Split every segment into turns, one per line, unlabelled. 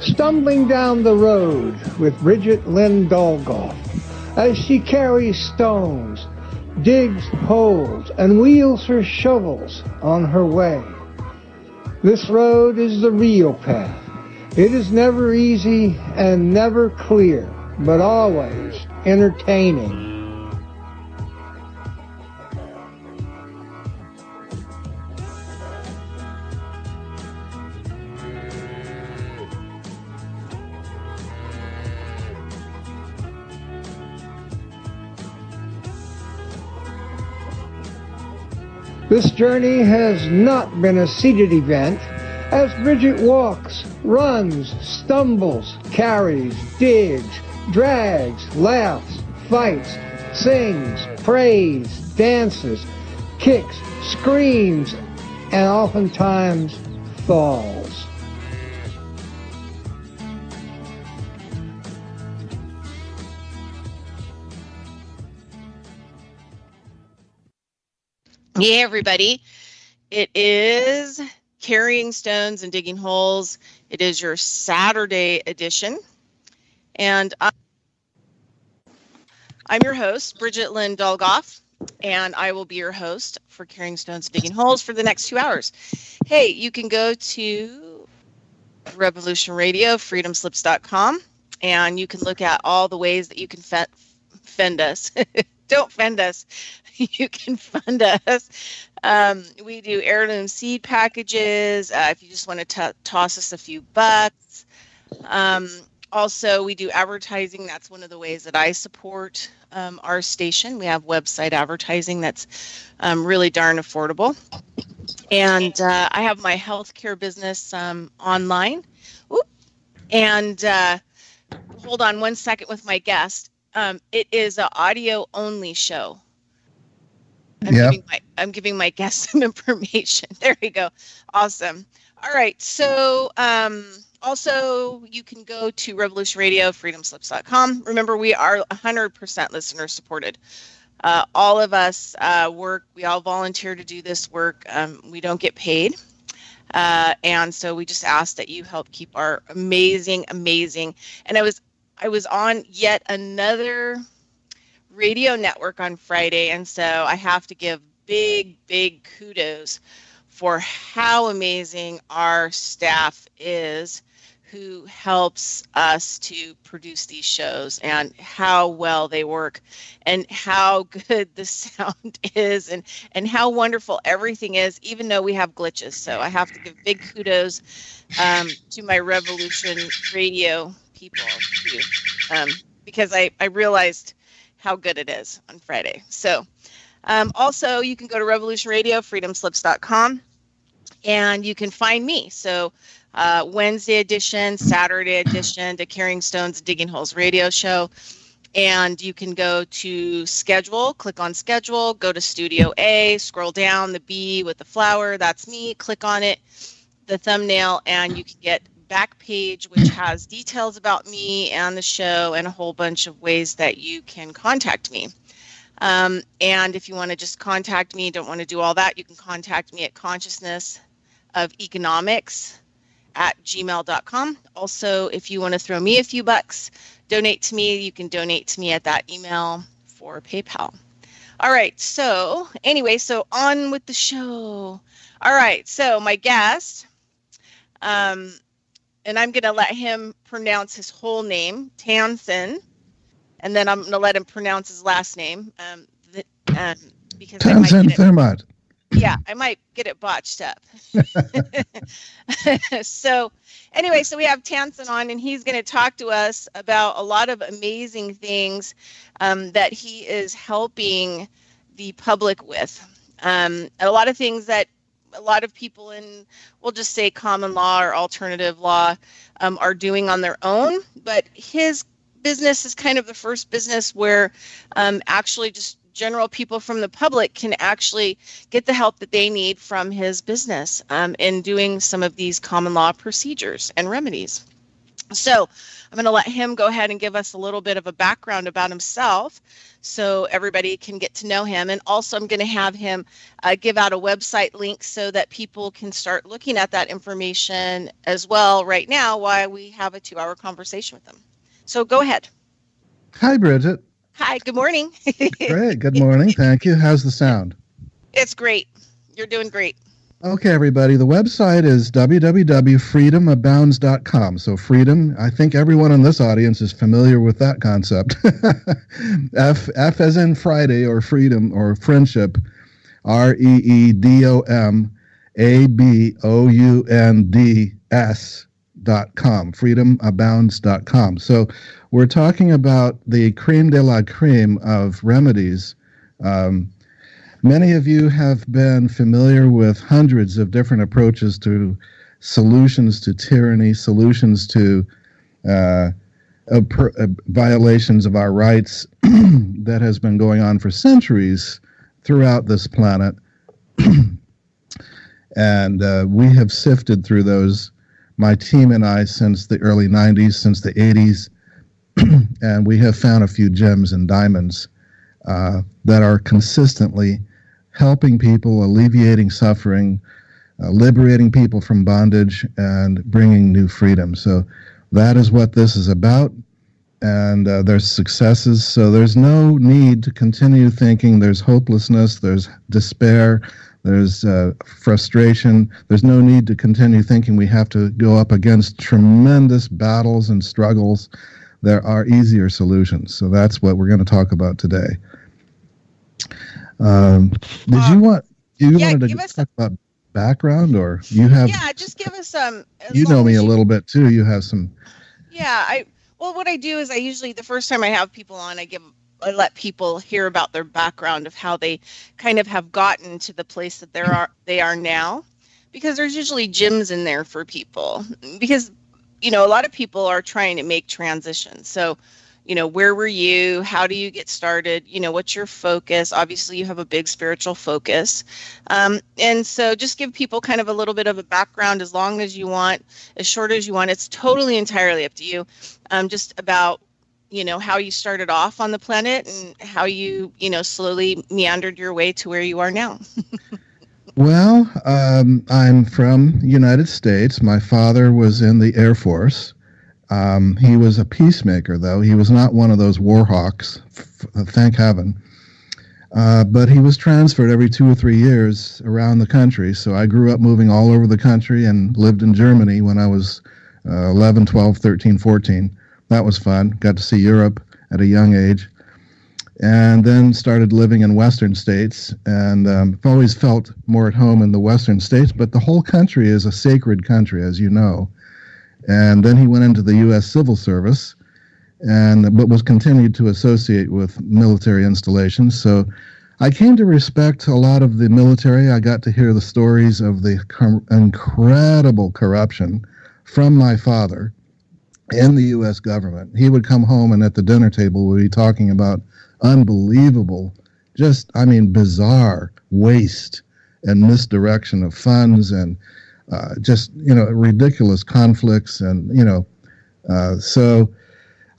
Stumbling down the road with Bridgette Lyn Dolgoff as she carries stones, digs holes, and wheels her shovels on her way. This road is the real path. It is never easy and never clear, but always entertaining. This journey has not been a seated event, as Bridgette walks, runs, stumbles, carries, digs, drags, laughs, fights, sings, prays, dances, kicks, screams, and oftentimes falls.
Hey everybody, it is Carrying Stones and Digging Holes. It is your Saturday edition, and I'm your host, Bridgette Lyn Dolgoff, and I will be your host for Carrying Stones and Digging Holes for the next 2 hours. Hey, you can go to Revolution Radio, freedomslips.com, and you can look at all the ways that you can fend us. Don't fend us. You can fund us. We do heirloom seed packages. If you just want to toss us a few bucks. Also, we do advertising. That's one of the ways that I support our station. We have website advertising that's really darn affordable. And I have my healthcare business online. Oop. And hold on one second with my guest. It is an audio only show. I'm giving my guest some information. There we go. Awesome. All right. So also you can go to Revolution Radio, freedomslips.com. Remember, we are 100% listener supported. All of us work. We all volunteer to do this work. We don't get paid. And so we just ask that you help keep our amazing. And I was on yet another radio network on Friday, and so I have to give big kudos for how amazing our staff is who helps us to produce these shows, and how well they work, and how good the sound is, and how wonderful everything is, even though we have glitches. So I have to give big kudos to my Revolution Radio people too, because I realized how good it is on Friday. So also you can go to Revolution Radio, freedomslips.com, and you can find me. So Wednesday edition, Saturday edition, the Carrying Stones and Digging Holes radio show. And you can go to schedule, click on schedule, go to Studio A, scroll down, the B with the flower, that's me, click on it, the thumbnail, and you can get back page, which has details about me and the show and a whole bunch of ways that you can contact me. And if you want to just contact me, don't want to do all that, you can contact me at consciousnessofelconomics@gmail.com. Also, if you want to throw me a few bucks, donate to me, you can donate to me at that email for PayPal. All right. So anyway, so on with the show. All right. So my guest, and I'm going to let him pronounce his whole name, Taansen, and then I'm going to let him pronounce his last name, because
Taansen Fairmont.
Yeah, I might get it botched up. So anyway, so we have Taansen on, and he's going to talk to us about a lot of amazing things that he is helping the public with. A lot of things that a lot of people in, we'll just say common law or alternative law, are doing on their own, but his business is kind of the first business where actually just general people from the public can actually get the help that they need from his business in doing some of these common law procedures and remedies. So I'm going to let him go ahead and give us a little bit of a background about himself so everybody can get to know him. And also I'm going to have him give out a website link so that people can start looking at that information as well right now while we have a 2-hour conversation with him. So go ahead.
Hi, Bridget.
Hi, good morning.
Great, good morning. Thank you. How's the sound?
It's great. You're doing great.
Okay, everybody. The website is www.freedomabounds.com. So freedom, I think everyone in this audience is familiar with that concept. F as in Friday, or freedom, or friendship, freedomabounds.com, freedomabounds.com. So we're talking about the creme de la creme of remedies. Many of you have been familiar with hundreds of different approaches to solutions to tyranny, solutions to violations of our rights that has been going on for centuries throughout this planet. And we have sifted through those, my team and I, since the early 90s, since the 80s, and we have found a few gems and diamonds that are consistently helping people, alleviating suffering, liberating people from bondage, and bringing new freedom. So that is what this is about, and there's successes. So there's no need to continue thinking there's hopelessness, there's despair, there's frustration. There's no need to continue thinking we have to go up against tremendous battles and struggles. There are easier solutions. So that's what we're going to talk about today. Wanted to talk about background, or you have?
Yeah, just give us some.
You know me a little bit too. You have some.
Yeah, what I do is I usually, the first time I have people on, I let people hear about their background of how they kind of have gotten to the place that they are now, because there's usually gems in there for people, because a lot of people are trying to make transitions. So where were you? How do you get started? What's your focus? Obviously, you have a big spiritual focus. And so just give people kind of a little bit of a background, as long as you want, as short as you want. It's totally entirely up to you. Just about, how you started off on the planet and how you, slowly meandered your way to where you are now.
Well, I'm from the United States. My father was in the Air Force. He was a peacemaker, though. He was not one of those war hawks, thank heaven. But he was transferred every 2 or 3 years around the country. So I grew up moving all over the country and lived in Germany when I was 11, 12, 13, 14. That was fun. Got to see Europe at a young age. And then started living in Western states. And I've always felt more at home in the Western states. But the whole country is a sacred country, as you know. And then he went into the U.S. Civil Service, but was continued to associate with military installations. So I came to respect a lot of the military. I got to hear the stories of the incredible corruption from my father in the U.S. government. He would come home, and at the dinner table we'd be talking about unbelievable, bizarre waste and misdirection of funds, and ridiculous conflicts, and so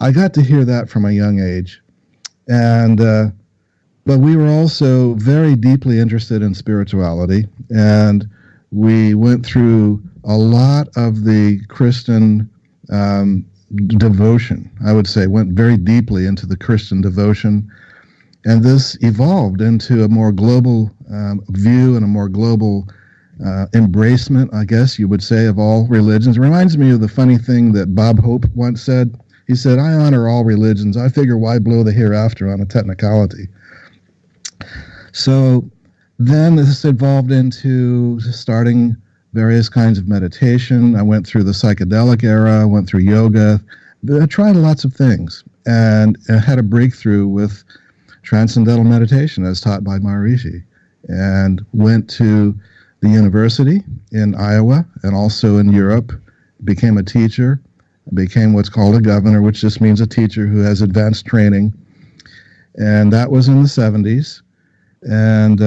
I got to hear that from a young age, and but we were also very deeply interested in spirituality, and we went through a lot of the Christian devotion. I would say went very deeply into the Christian devotion, and this evolved into a more global view and a more global embracement, I guess you would say, of all religions. It reminds me of the funny thing that Bob Hope once said. He said, "I honor all religions. I figure why blow the hereafter on a technicality." So then this evolved into starting various kinds of meditation. I went through the psychedelic era, I went through yoga. I tried lots of things, and I had a breakthrough with transcendental meditation as taught by Maharishi, and went to the university in Iowa and also in Europe, became a teacher, became what's called a governor, which just means a teacher who has advanced training. And that was in the 70s, and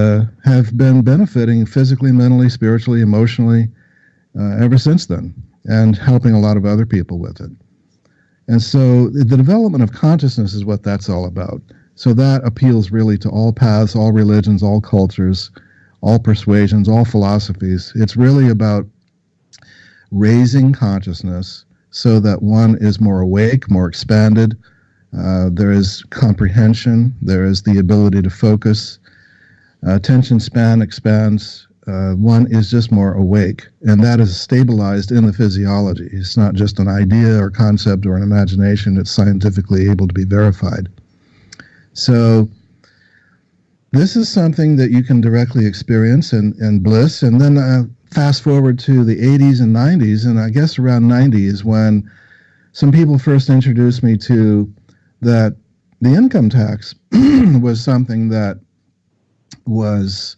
have been benefiting physically, mentally, spiritually, emotionally ever since then, and helping a lot of other people with it. And so the development of consciousness is what that's all about. So that appeals really to all paths, all religions, all cultures, all persuasions, all philosophies. It's really about raising consciousness so that one is more awake, more expanded. There is comprehension. There is the ability to focus. Attention span expands. One is just more awake, and that is stabilized in the physiology. It's not just an idea or concept or an imagination. It's scientifically able to be verified. So this is something that you can directly experience in bliss. And then fast forward to the 80s and 90s, and I guess around 90 is when some people first introduced me to that the income tax was something that was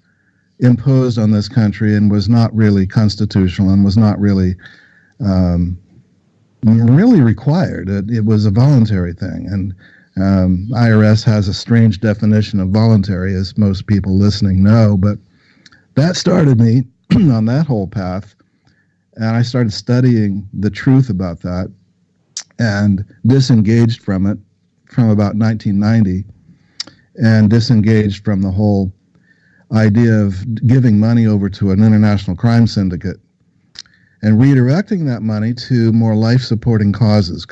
imposed on this country and was not really constitutional and was not really required. It was a voluntary thing, and IRS has a strange definition of voluntary, as most people listening know, but that started me on that whole path, and I started studying the truth about that and disengaged from it from about 1990, and disengaged from the whole idea of giving money over to an international crime syndicate and redirecting that money to more life-supporting causes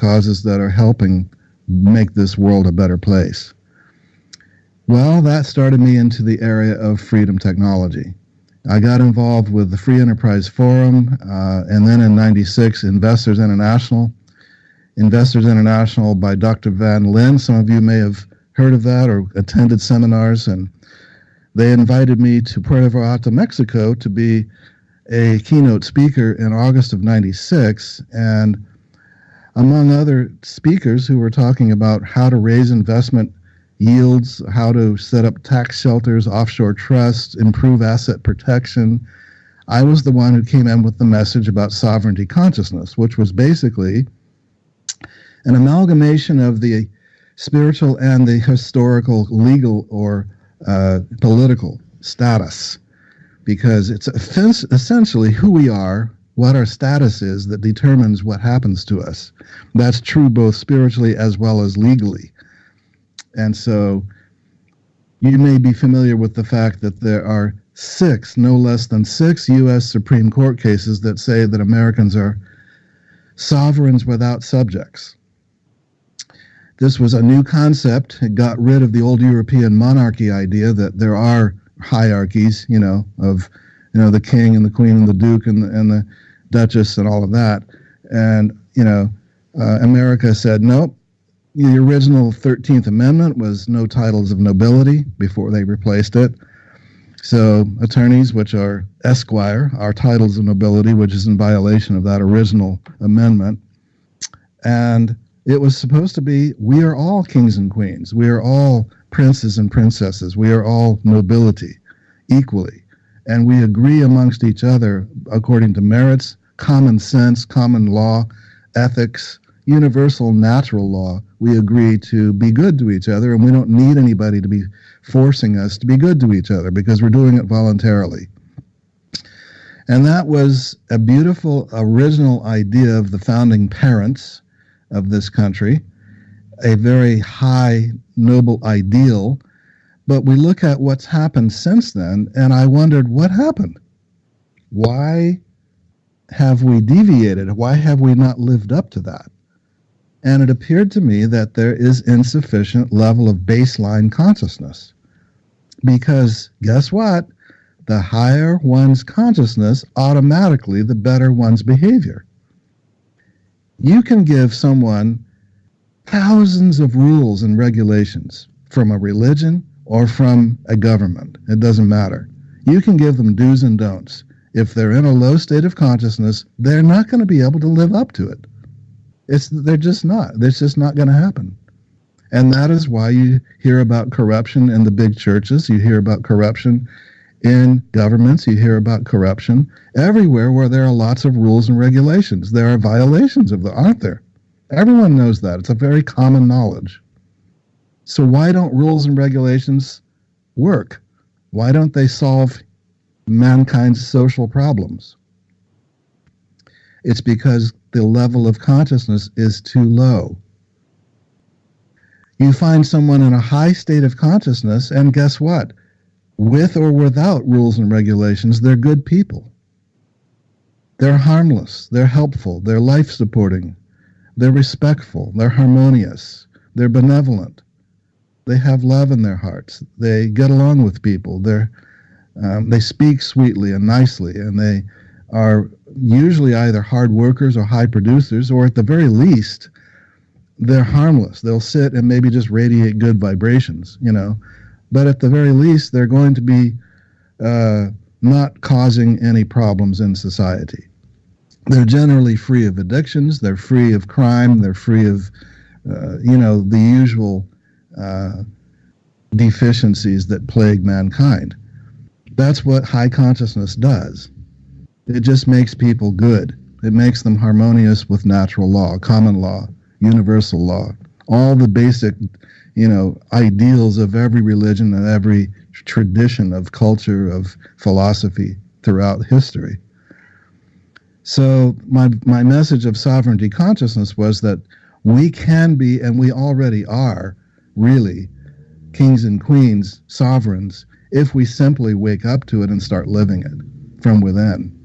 that are helping make this world a better place. Well, that started me into the area of freedom technology. I got involved with the Free Enterprise Forum, and then in 96, Investors International by Dr. Van Lin. Some of you may have heard of that or attended seminars, and they invited me to Puerto Vallarta, Mexico, to be a keynote speaker in August of 96, and among other speakers who were talking about how to raise investment yields, how to set up tax shelters, offshore trusts, improve asset protection, I was the one who came in with the message about sovereignty consciousness, which was basically an amalgamation of the spiritual and the historical, legal, or political status, because it's essentially who we are, what our status is, that determines what happens to us. That's true both spiritually as well as legally. And so you may be familiar with the fact that there are no less than six U.S. Supreme Court cases that say that Americans are sovereigns without subjects. This was a new concept. It got rid of the old European monarchy idea that there are hierarchies, of the king and the queen and the duke and the duchess and all of that. And, America said, nope. The original 13th Amendment was no titles of nobility before they replaced it. So attorneys, which are esquire, are titles of nobility, which is in violation of that original amendment. And it was supposed to be, we are all kings and queens. We are all princes and princesses. We are all nobility equally. And we agree amongst each other according to merits, common sense, common law, ethics, universal natural law. We agree to be good to each other, and we don't need anybody to be forcing us to be good to each other because we're doing it voluntarily. And that was a beautiful original idea of the founding parents of this country, a very high, noble ideal. But we look at what's happened since then, and I wondered, what happened? Why have we deviated? Why have we not lived up to that? And it appeared to me that there is insufficient level of baseline consciousness. Because guess what? The higher one's consciousness, automatically the better one's behavior. You can give someone thousands of rules and regulations from a religion or from a government. It doesn't matter. You can give them do's and don'ts. If they're in a low state of consciousness, they're not going to be able to live up to it. They're just not. It's just not going to happen. And that is why you hear about corruption in the big churches. You hear about corruption in governments. You hear about corruption everywhere where there are lots of rules and regulations. There are violations of them, aren't there? Everyone knows that. It's a very common knowledge. So why don't rules and regulations work? Why don't they solve mankind's social problems? It's because the level of consciousness is too low. You find someone in a high state of consciousness, and guess what? With or without rules and regulations, they're good people. They're harmless, they're helpful, they're life-supporting, they're respectful, they're harmonious, they're benevolent. They have love in their hearts. They get along with people. They speak sweetly and nicely, and they are usually either hard workers or high producers, or at the very least, they're harmless. They'll sit and maybe just radiate good vibrations, But at the very least, they're going to be not causing any problems in society. They're generally free of addictions. They're free of crime. They're free of, the usual deficiencies that plague mankind. That's what high consciousness does. It just makes people good. It makes them harmonious with natural law, common law, universal law, all the basic, ideals of every religion and every tradition of culture, of philosophy throughout history. So my message of sovereignty consciousness was that we can be, and we already are, really, kings and queens, sovereigns, if we simply wake up to it and start living it from within.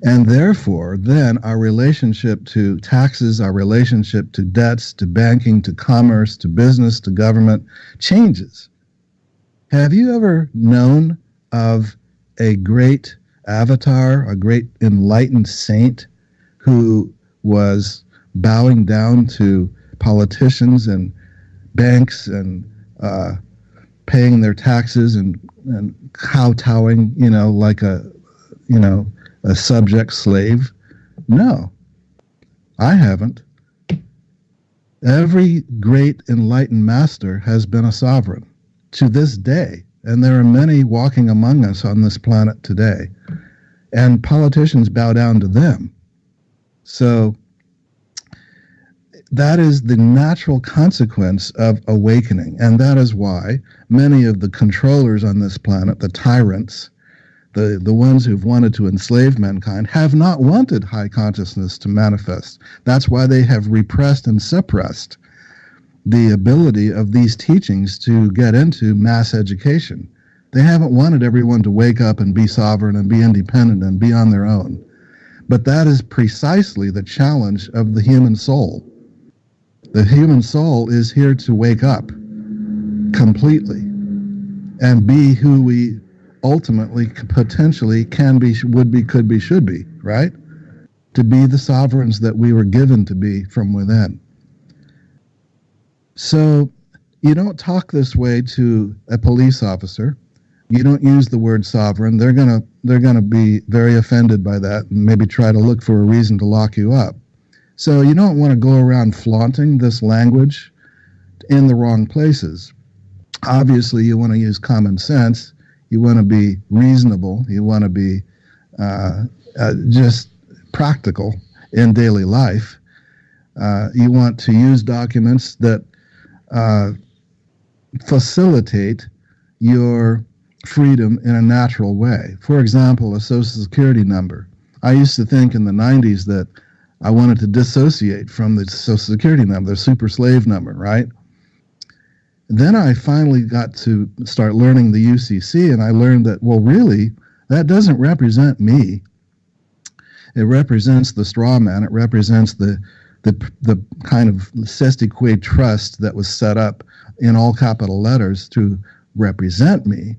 And therefore, then our relationship to taxes, our relationship to debts, to banking, to commerce, to business, to government changes. Have you ever known of a great avatar, a great enlightened saint who was bowing down to politicians and banks and paying their taxes and kowtowing, like a subject slave? No, I haven't. Every great enlightened master has been a sovereign to this day, and there are many walking among us on this planet today, and politicians bow down to them. So that is the natural consequence of awakening, and that is why many of the controllers on this planet, the tyrants, the ones who've wanted to enslave mankind, have not wanted high consciousness to manifest. That's why they have repressed and suppressed the ability of these teachings to get into mass education. They haven't wanted everyone to wake up and be sovereign and be independent and be on their own. But that is precisely the challenge of the human soul. The human soul is here to wake up completely and be who we ultimately, potentially can be, would be, could be, should be, right? To be the sovereigns that we were given to be from within. So you don't talk this way to a police officer. You don't use the word sovereign. They're gonna be very offended by that and maybe try to look for a reason to lock you up. So you don't want to go around flaunting this language in the wrong places. Obviously, you want to use common sense. You want to be reasonable. You want to be just practical in daily life. You want to use documents that facilitate your freedom in a natural way. For example, a Social Security number. I used to think in the 90s that I wanted to dissociate from the Social Security number, the super slave number, right? Then I finally got to start learning the UCC, and I learned that, well, really, that doesn't represent me. It represents the straw man. It represents the kind of sesquiquade trust that was set up in all capital letters to represent me.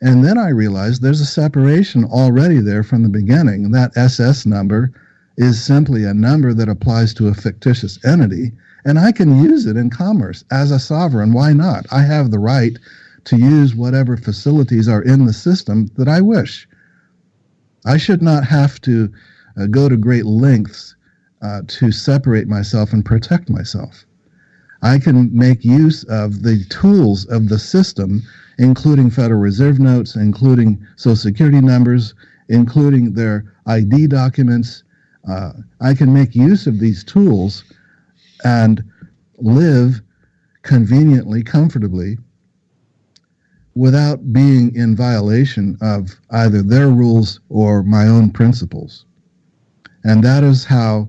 And then I realized there's a separation already there from the beginning. That SS number is simply a number that applies to a fictitious entity, and I can use it in commerce as a sovereign. Why not? I have the right to use whatever facilities are in the system that I wish. I should not have to go to great lengths to separate myself and protect myself. I can make use of the tools of the system, including Federal Reserve notes, including Social Security numbers, including their ID documents. I can make use of these tools and live conveniently, comfortably, without being in violation of either their rules or my own principles. And that is how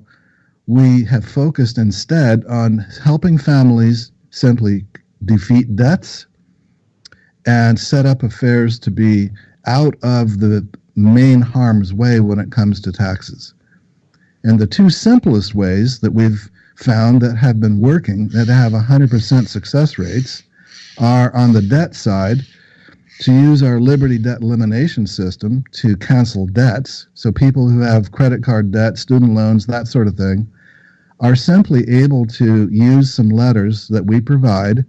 we have focused instead on helping families simply defeat debts and set up affairs to be out of the main harm's way when it comes to taxes. And the two simplest ways that we've found that have been working, that have 100% success rates, are on the debt side, to use our Liberty debt elimination system to cancel debts. So people who have credit card debt, student loans, that sort of thing, are simply able to use some letters that we provide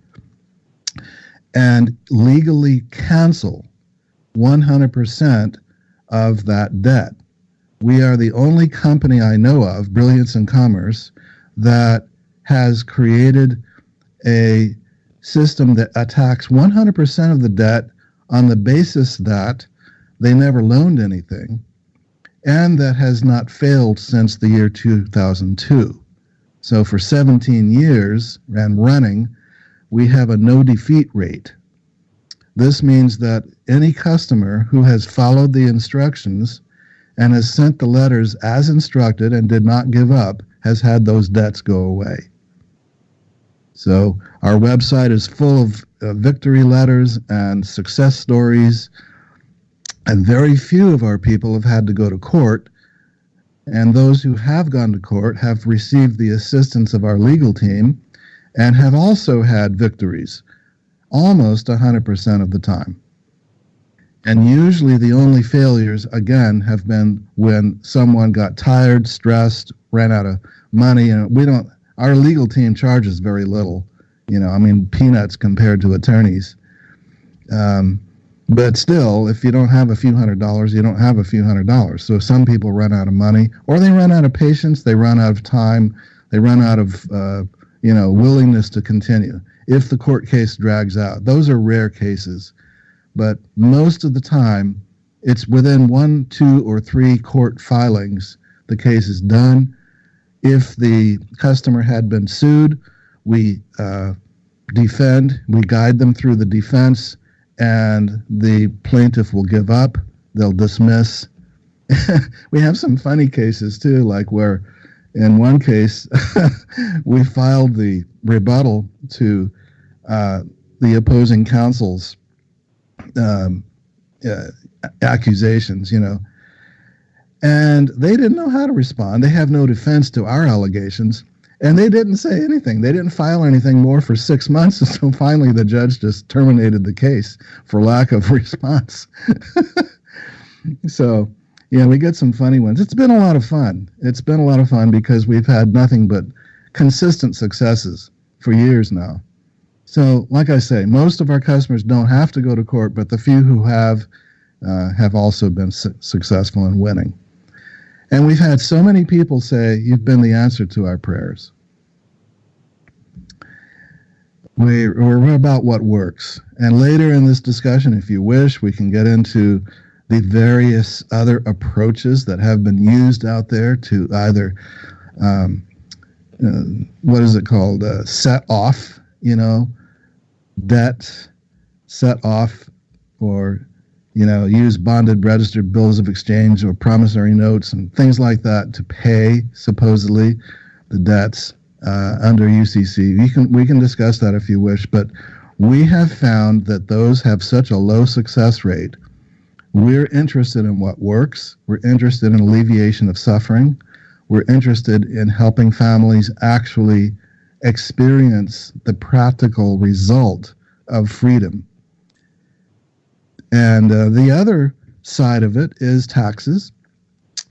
and legally cancel 100% of that debt. We are the only company I know of, Brilliance in Commerce, that has created a system that attacks 100% of the debt on the basis that they never loaned anything, and that has not failed since the year 2002. So for 17 years and running, we have a no defeat rate. This means that any customer who has followed the instructions and has sent the letters as instructed and did not give up has had those debts go away. So our website is full of victory letters and success stories, and very few of our people have had to go to court. And those who have gone to court have received the assistance of our legal team and have also had victories almost 100% of the time. And usually the only failures, again, have been when someone got tired, stressed, ran out of money, and our legal team charges very little, peanuts compared to attorneys. But still, if you don't have a few $100s, you don't have a few $100s. So some people run out of money, or they run out of patience, they run out of time, they run out of willingness to continue. If the court case drags out, those are rare cases. But most of the time, it's within 1, 2, or 3 court filings, the case is done. If the customer had been sued, we defend, we guide them through the defense, and the plaintiff will give up, they'll dismiss. We have some funny cases too, like where in one case we filed the rebuttal to the opposing counsel's accusations, and they didn't know how to respond. They have no defense to our allegations, and they didn't say anything. They didn't file anything more for 6 months, and so finally the judge just terminated the case for lack of response. So, we get some funny ones. It's been a lot of fun. It's been a lot of fun because we've had nothing but consistent successes for years now. So, like I say, most of our customers don't have to go to court, but the few who have also been successful in winning. And we've had so many people say, you've been the answer to our prayers. We're about what works. And later in this discussion, if you wish, we can get into the various other approaches that have been used out there to either, what is it called, set off, debt, set off, or use bonded registered bills of exchange or promissory notes and things like that to pay, supposedly, the debts under UCC. We can discuss that if you wish, but we have found that those have such a low success rate. We're interested in what works. We're interested in alleviation of suffering. We're interested in helping families actually experience the practical result of freedom. And the other side of it is taxes.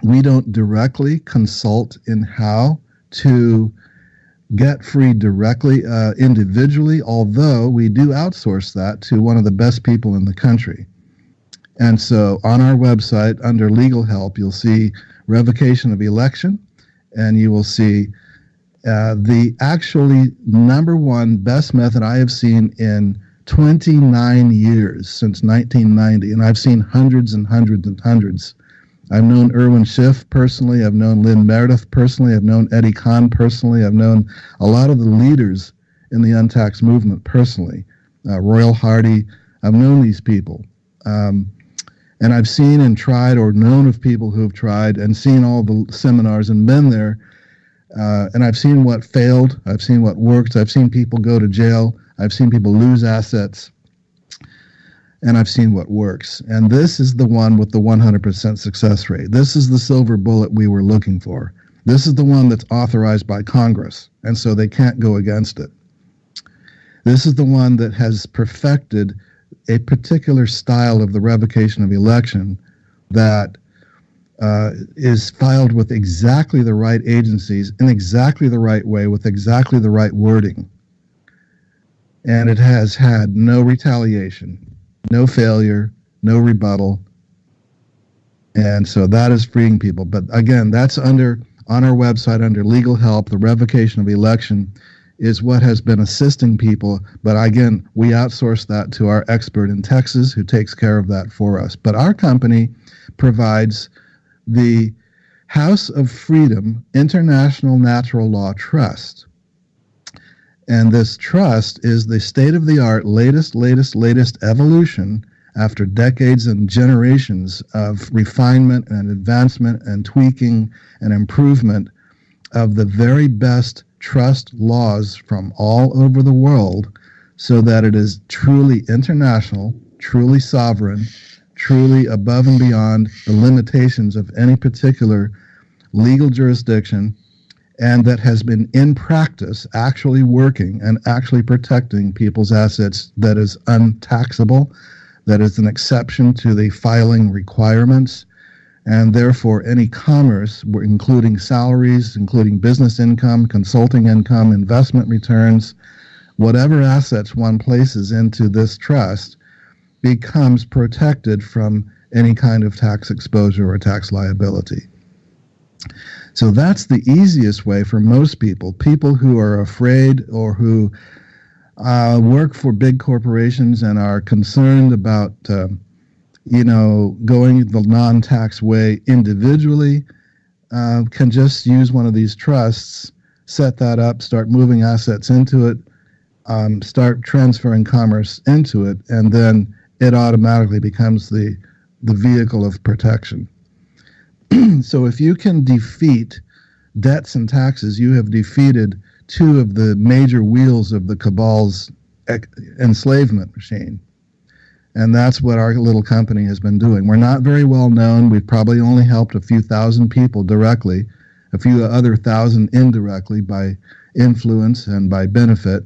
We don't directly consult in how to get free directly individually, although we do outsource that to one of the best people in the country. And so on our website, under legal help, you'll see revocation of election, and you will see the actually number one best method I have seen in 29 years, since 1990, and I've seen hundreds and hundreds and hundreds. I've known Irwin Schiff personally. I've known Lynn Meredith personally. I've known Eddie Kahn personally. I've known a lot of the leaders in the untaxed movement personally. Royal Hardy. I've known these people. And I've seen and tried or known of people who have tried and seen all the seminars and been there. And I've seen what failed. I've seen what worked. I've seen people go to jail. I've seen people lose assets. And I've seen what works. And this is the one with the 100% success rate. This is the silver bullet we were looking for. This is the one that's authorized by Congress, and so they can't go against it. This is the one that has perfected a particular style of the revocation of election that is filed with exactly the right agencies in exactly the right way with exactly the right wording. And it has had no retaliation, no failure, no rebuttal. And so that is freeing people. But again, that's on our website under legal help. The revocation of election is what has been assisting people. But again, we outsource that to our expert in Texas who takes care of that for us. But our company provides the House of Freedom International Natural Law Trust. And this trust is the state-of-the-art, latest evolution after decades and generations of refinement and advancement and tweaking and improvement of the very best trust laws from all over the world, so that it is truly international, truly sovereign, truly above and beyond the limitations of any particular legal jurisdiction, and that has been in practice actually working and actually protecting people's assets, that is untaxable, that is an exception to the filing requirements, and therefore any commerce, including salaries, including business income, consulting income, investment returns, whatever assets one places into this trust becomes protected from any kind of tax exposure or tax liability. So that's the easiest way for most people who are afraid or who work for big corporations and are concerned about, going the non-tax way individually, can just use one of these trusts, set that up, start moving assets into it, start transferring commerce into it, and then it automatically becomes the vehicle of protection. So if you can defeat debts and taxes, you have defeated two of the major wheels of the cabal's enslavement machine. And that's what our little company has been doing. We're not very well known. We've probably only helped a few thousand people directly, a few other thousand indirectly by influence and by benefit.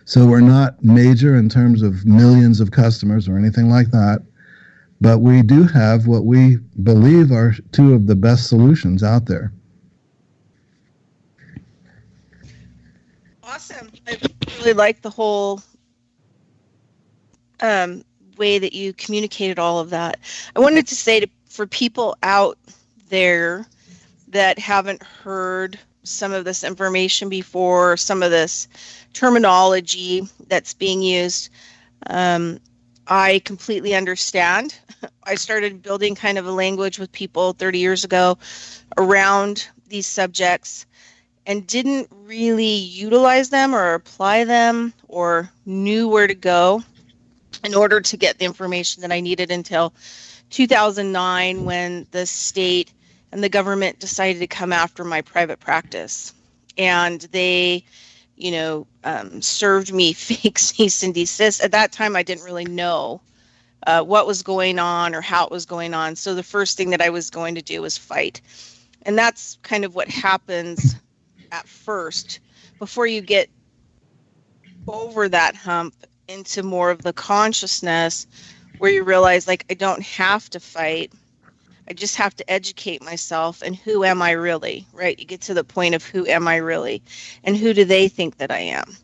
So we're not major in terms of millions of customers or anything like that. But we do have what we believe are two of the best solutions out there.
Awesome. I really like the whole way that you communicated all of that. I wanted to say for people out there that haven't heard some of this information before, some of this terminology that's being used, I completely understand. I started building kind of a language with people 30 years ago around these subjects and didn't really utilize them or apply them or knew where to go in order to get the information that I needed until 2009, when the state and the government decided to come after my private practice. And they served me fake cease and desist. At that time, I didn't really know what was going on or how it was going on. So the first thing that I was going to do was fight. And that's kind of what happens at first before you get over that hump into more of the consciousness where you realize, like, I don't have to fight. I just have to educate myself. And who am I really, right? You get to the point of who am I really? And who do they think that I am?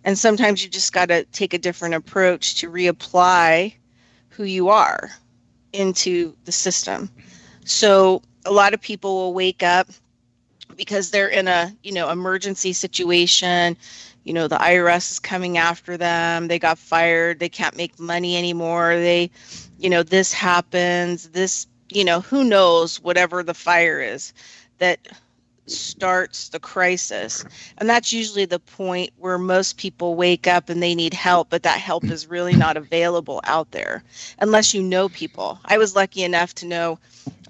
And sometimes you just got to take a different approach to reapply who you are into the system. So a lot of people will wake up because they're in a, emergency situation. The IRS is coming after them. They got fired. They can't make money anymore. They, this happens, this, who knows, whatever the fire is that starts the crisis. And that's usually the point where most people wake up and they need help, but that help is really not available out there unless you know people. I was lucky enough to know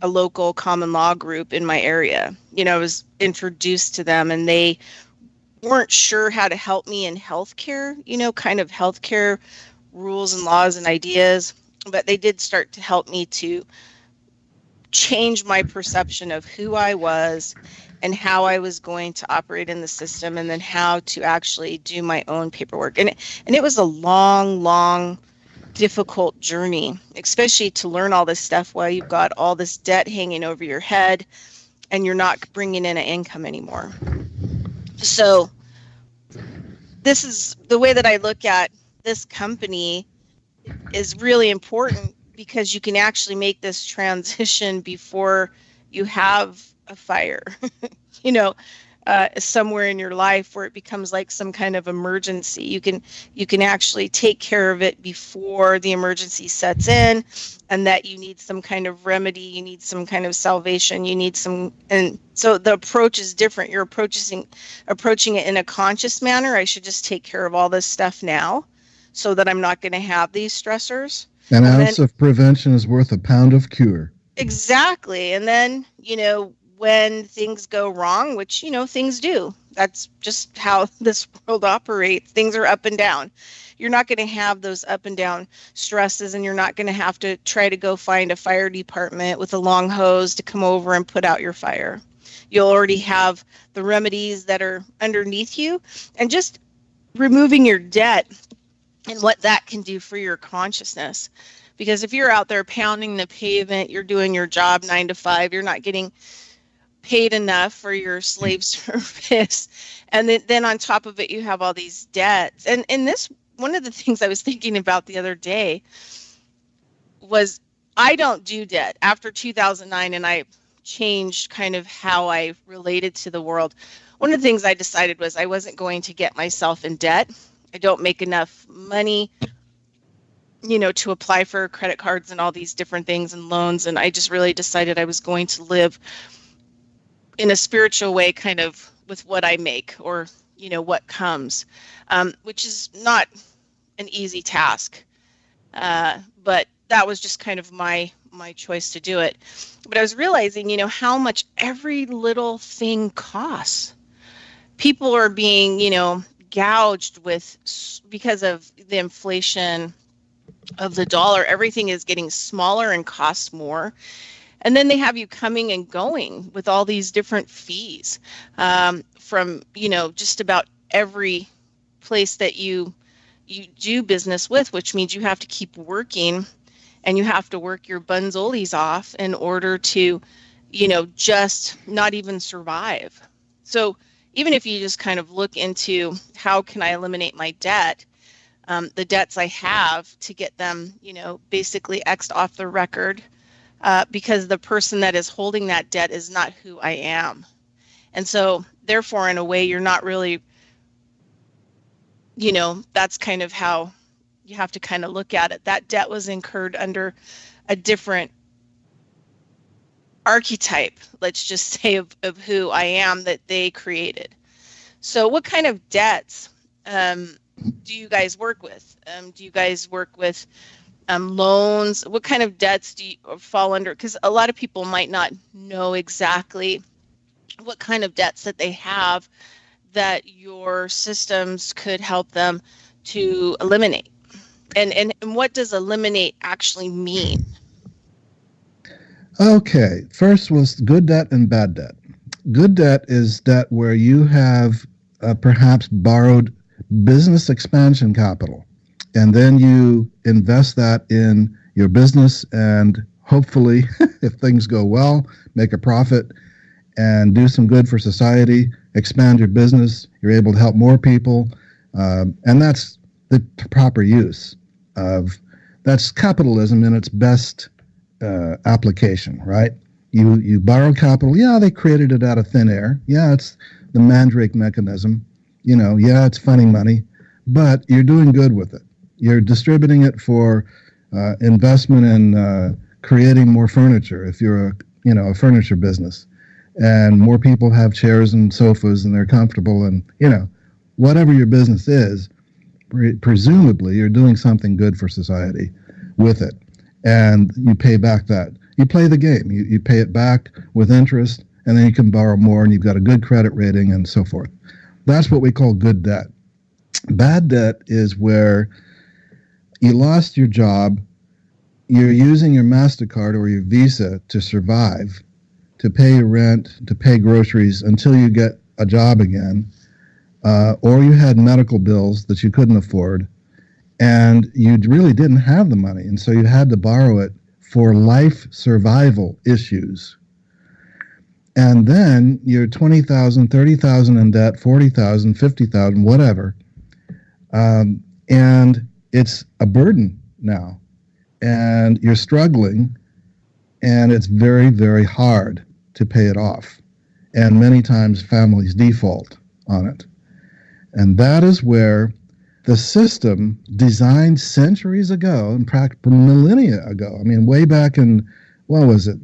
a local common law group in my area. I was introduced to them, and they weren't sure how to help me in healthcare, kind of healthcare rules and laws and ideas, but they did start to help me to change my perception of who I was and how I was going to operate in the system, and then how to actually do my own paperwork. And it was a long, difficult journey, especially to learn all this stuff while you've got all this debt hanging over your head and you're not bringing in an income anymore. So this is the way that I look at this company is really important, because you can actually make this transition before you have a fire, somewhere in your life where it becomes like some kind of emergency. You can actually take care of it before the emergency sets in, and that you need some kind of remedy, you need some kind of salvation, and so the approach is different. You're approaching it in a conscious manner. I should just take care of all this stuff now so that I'm not going to have these stressors.
An ounce of prevention is worth a pound of cure.
Exactly. And then, when things go wrong, which, things do, that's just how this world operates. Things are up and down. You're not going to have those up and down stresses, and you're not going to have to try to go find a fire department with a long hose to come over and put out your fire. You'll already have the remedies that are underneath you, and just removing your debt and what that can do for your consciousness. Because if you're out there pounding the pavement, you're doing your job 9 to 5, you're not getting paid enough for your slave service. And then on top of it, you have all these debts. And this, one of the things I was thinking about the other day was, I don't do debt. After 2009, and I changed kind of how I related to the world, one of the things I decided was I wasn't going to get myself in debt. I don't make enough money, to apply for credit cards and all these different things and loans. And I just really decided I was going to live in a spiritual way, kind of with what I make, or, what comes, which is not an easy task. But that was just kind of my choice to do it. But I was realizing, how much every little thing costs. People are being, gouged because of the inflation of the dollar. Everything is getting smaller and costs more. And then they have you coming and going with all these different fees from, just about every place that you do business with, which means you have to keep working, and you have to work your bunzolies off in order to, just not even survive. So even if you just kind of look into how can I eliminate my debt, the debts I have, to get them, basically X'd off the record, because the person that is holding that debt is not who I am. And so therefore, in a way, you're not really, that's kind of how you have to kind of look at it. That debt was incurred under a different archetype, let's just say, of who I am, that they created. So what kind of debts do you guys work with? Do you guys work with loans? What kind of debts do you fall under? Because a lot of people might not know exactly what kind of debts that they have that your systems could help them to eliminate. And what does eliminate actually mean?
Okay, first was good debt and bad debt. Good debt is debt where you have perhaps borrowed business expansion capital, and then you invest that in your business, and hopefully, if things go well, make a profit and do some good for society, expand your business, you're able to help more people, and that's the proper use of, that's capitalism in its best application, right? You borrow capital. Yeah, they created it out of thin air. Yeah, it's the Mandrake mechanism. Yeah, it's funny money, but you're doing good with it. You're distributing it for investment in creating more furniture. If you're a furniture business, and more people have chairs and sofas and they're comfortable, and whatever your business is, presumably you're doing something good for society with it, and you pay back that. You play the game. You pay it back with interest, and then you can borrow more, and you've got a good credit rating and so forth. That's what we call good debt. Bad debt is where you lost your job, you're using your MasterCard or your Visa to survive, to pay your rent, to pay groceries until you get a job again, or you had medical bills that you couldn't afford, and you really didn't have the money, and so you had to borrow it for life survival issues. And then you're 20,000, 30,000 in debt, 40,000, 50,000, whatever. And it's a burden now. And you're struggling, and it's very, very hard to pay it off. And many times families default on it. And that is where the system designed centuries ago, and practically millennia ago, I mean, way back in, what was it?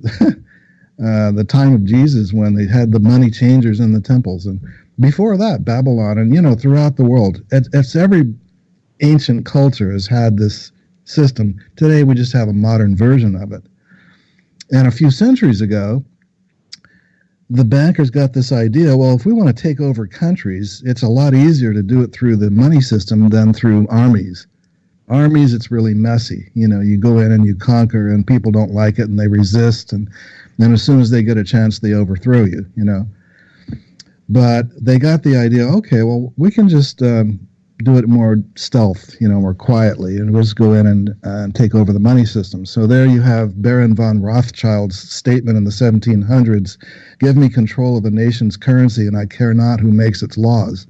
The time of Jesus, when they had the money changers in the temples, and before that, Babylon, and throughout the world. It's every ancient culture has had this system. Today, we just have a modern version of it. And a few centuries ago, the bankers got this idea, well, if we want to take over countries, it's a lot easier to do it through the money system than through armies. Armies, it's really messy. You go in and you conquer, and people don't like it, and they resist, and then as soon as they get a chance, they overthrow you, But they got the idea, okay, well, we can just do it more stealth, more quietly, and we'll just go in and take over the money system. So there you have Baron von Rothschild's statement in the 1700s, give me control of the nation's currency, and I care not who makes its laws.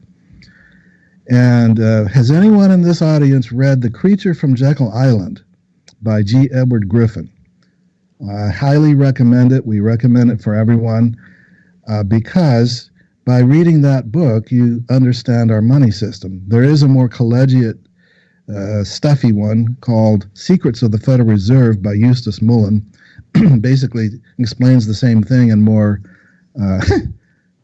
And has anyone in this audience read The Creature from Jekyll Island by G. Edward Griffin? I highly recommend it. We recommend it for everyone because by reading that book, you understand our money system. There is a more collegiate, stuffy one called Secrets of the Federal Reserve by Eustace Mullen. Basically explains the same thing in more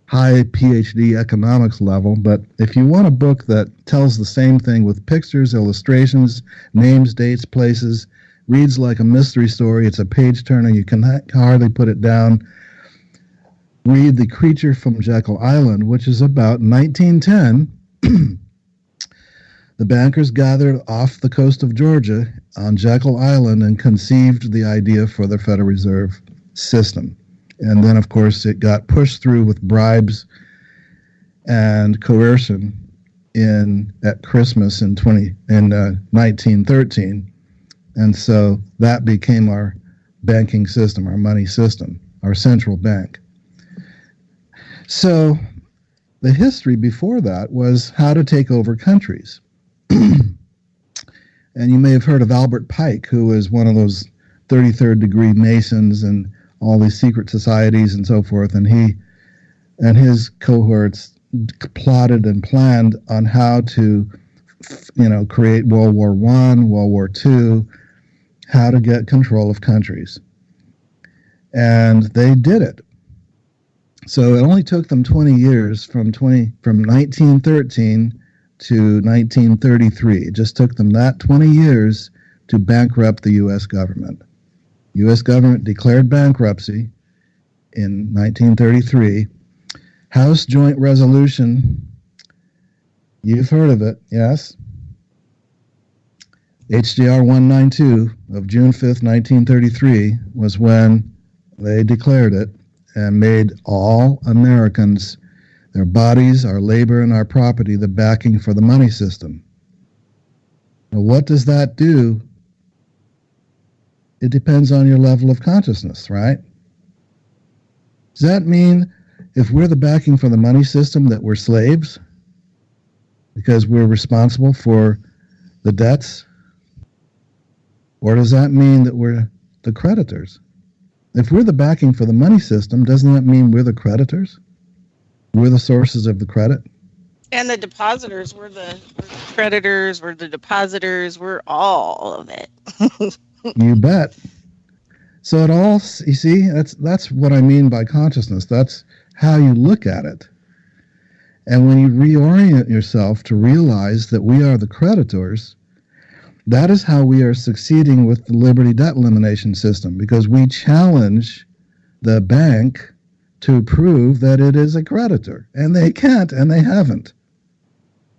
high PhD economics level. But if you want a book that tells the same thing with pictures, illustrations, names, dates, places, reads like a mystery story, it's a page turner, you can hardly put it down, read The Creature from Jekyll Island, which is about 1910. The bankers gathered off the coast of Georgia on Jekyll Island and conceived the idea for the Federal Reserve System. And then, of course, it got pushed through with bribes and coercion at Christmas in 1913. And so that became our banking system, our money system, our central bank. So the history before that was how to take over countries. And you may have heard of Albert Pike, who was one of those 33rd degree Masons and all these secret societies and so forth. And he and his cohorts plotted and planned on how to, create World War I, World War II, how to get control of countries. And they did it. So it only took them 20 years from 1913 to 1933. It just took them that 20 years to bankrupt the U.S. government. U.S. government declared bankruptcy in 1933. House Joint Resolution, you've heard of it, yes? HJR 192 of June 5th, 1933 was when they declared it and made all Americans, their bodies, our labor, and our property, the backing for the money system. Now, what does that do? It depends on your level of consciousness, right? Does that mean if we're the backing for the money system that we're slaves because we're responsible for the debts? Or does that mean that we're the creditors? If we're the backing for the money system, doesn't that mean we're the creditors? We're the sources of the credit?
And the depositors, we're the creditors, we're the depositors, we're all of it.
You bet. So it all, you see, that's what I mean by consciousness. That's how you look at it. And when you reorient yourself to realize that we are the creditors, that is how we are succeeding with the Liberty debt elimination system, because we challenge the bank to prove that it is a creditor. And they can't, and they haven't.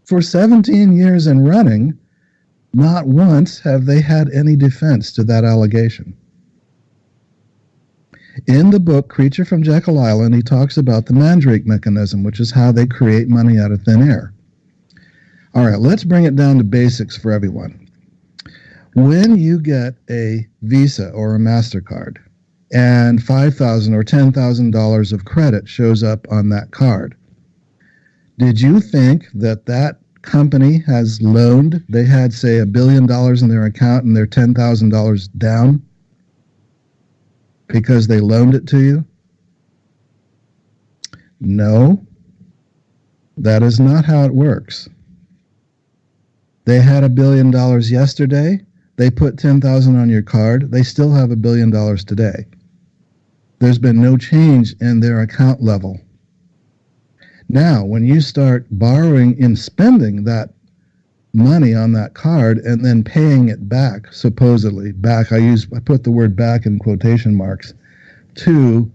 For 17 years and running, not once have they had any defense to that allegation. In the book Creature from Jekyll Island, he talks about the Mandrake mechanism, which is how they create money out of thin air. All right, let's bring it down to basics for everyone. When you get a Visa or a MasterCard and $5,000 or $10,000 of credit shows up on that card, did you think that that company has loaned, they had, say, $1 billion in their account and they're $10,000 down because they loaned it to you? No, that is not how it works. They had $1 billion yesterday. They put $10,000 on your card. They still have $1 billion today. There's been no change in their account level. Now, when you start borrowing and spending that money on that card and then paying it back, supposedly back, I put the word back in quotation marks, to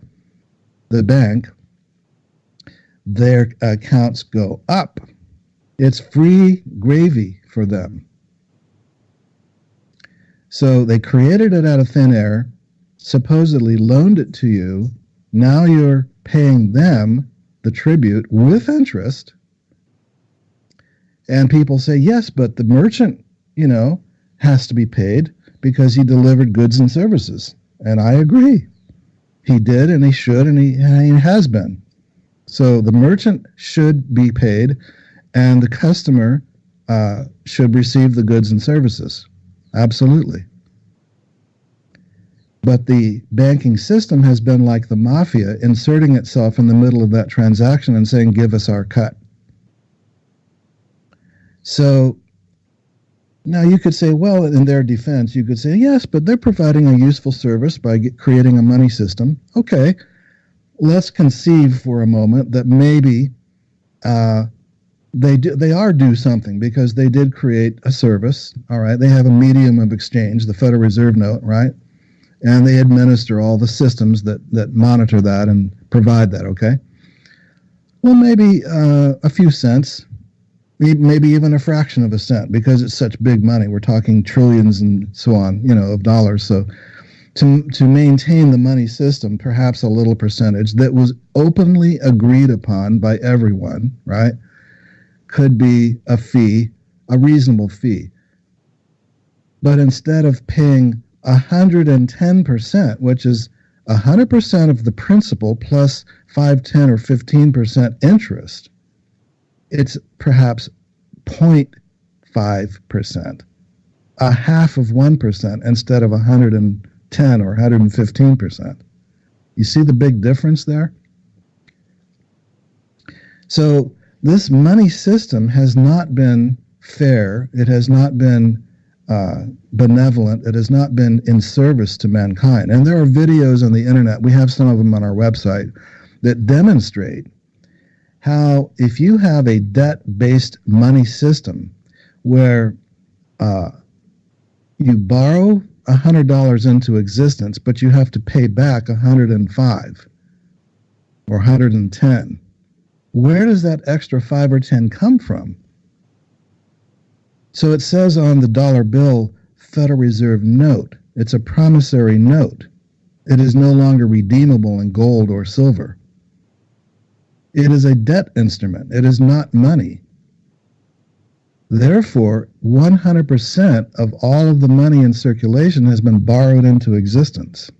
the bank, their accounts go up. It's free gravy for them. So they created it out of thin air, supposedly loaned it to you. Now you're paying them the tribute with interest. And people say, yes, but the merchant, has to be paid because he delivered goods and services. And I agree. He did, and he should, and he has been. So the merchant should be paid, and the customer should receive the goods and services. Absolutely. But the banking system has been like the mafia, inserting itself in the middle of that transaction and saying, give us our cut. So now you could say, well, in their defense, you could say, yes, but they're providing a useful service by creating a money system. Okay, let's conceive for a moment that maybe they are do something because they did create a service. All right, they have a medium of exchange, the Federal Reserve note, right? And they administer all the systems that monitor that and provide that, okay? Well, maybe a few cents, maybe even a fraction of a cent, because it's such big money. We're talking trillions and so on, of dollars. So to maintain the money system, perhaps a little percentage that was openly agreed upon by everyone, right, could be a fee, a reasonable fee. But instead of paying 110%, which is 100% of the principal plus 5, 10, or 15% interest, it's perhaps 0.5%, a half of 1% instead of 110 or 115%. You see the big difference there? So this money system has not been fair. It has not been benevolent. It has not been in service to mankind. And there are videos on the internet, we have some of them on our website, that demonstrate how if you have a debt-based money system where you borrow $100 into existence, but you have to pay back 105 or 110, where does that extra 5 or 10 come from? So it says on the dollar bill, Federal Reserve note. It's a promissory note. It is no longer redeemable in gold or silver. It is a debt instrument. It is not money. Therefore, 100% of all of the money in circulation has been borrowed into existence.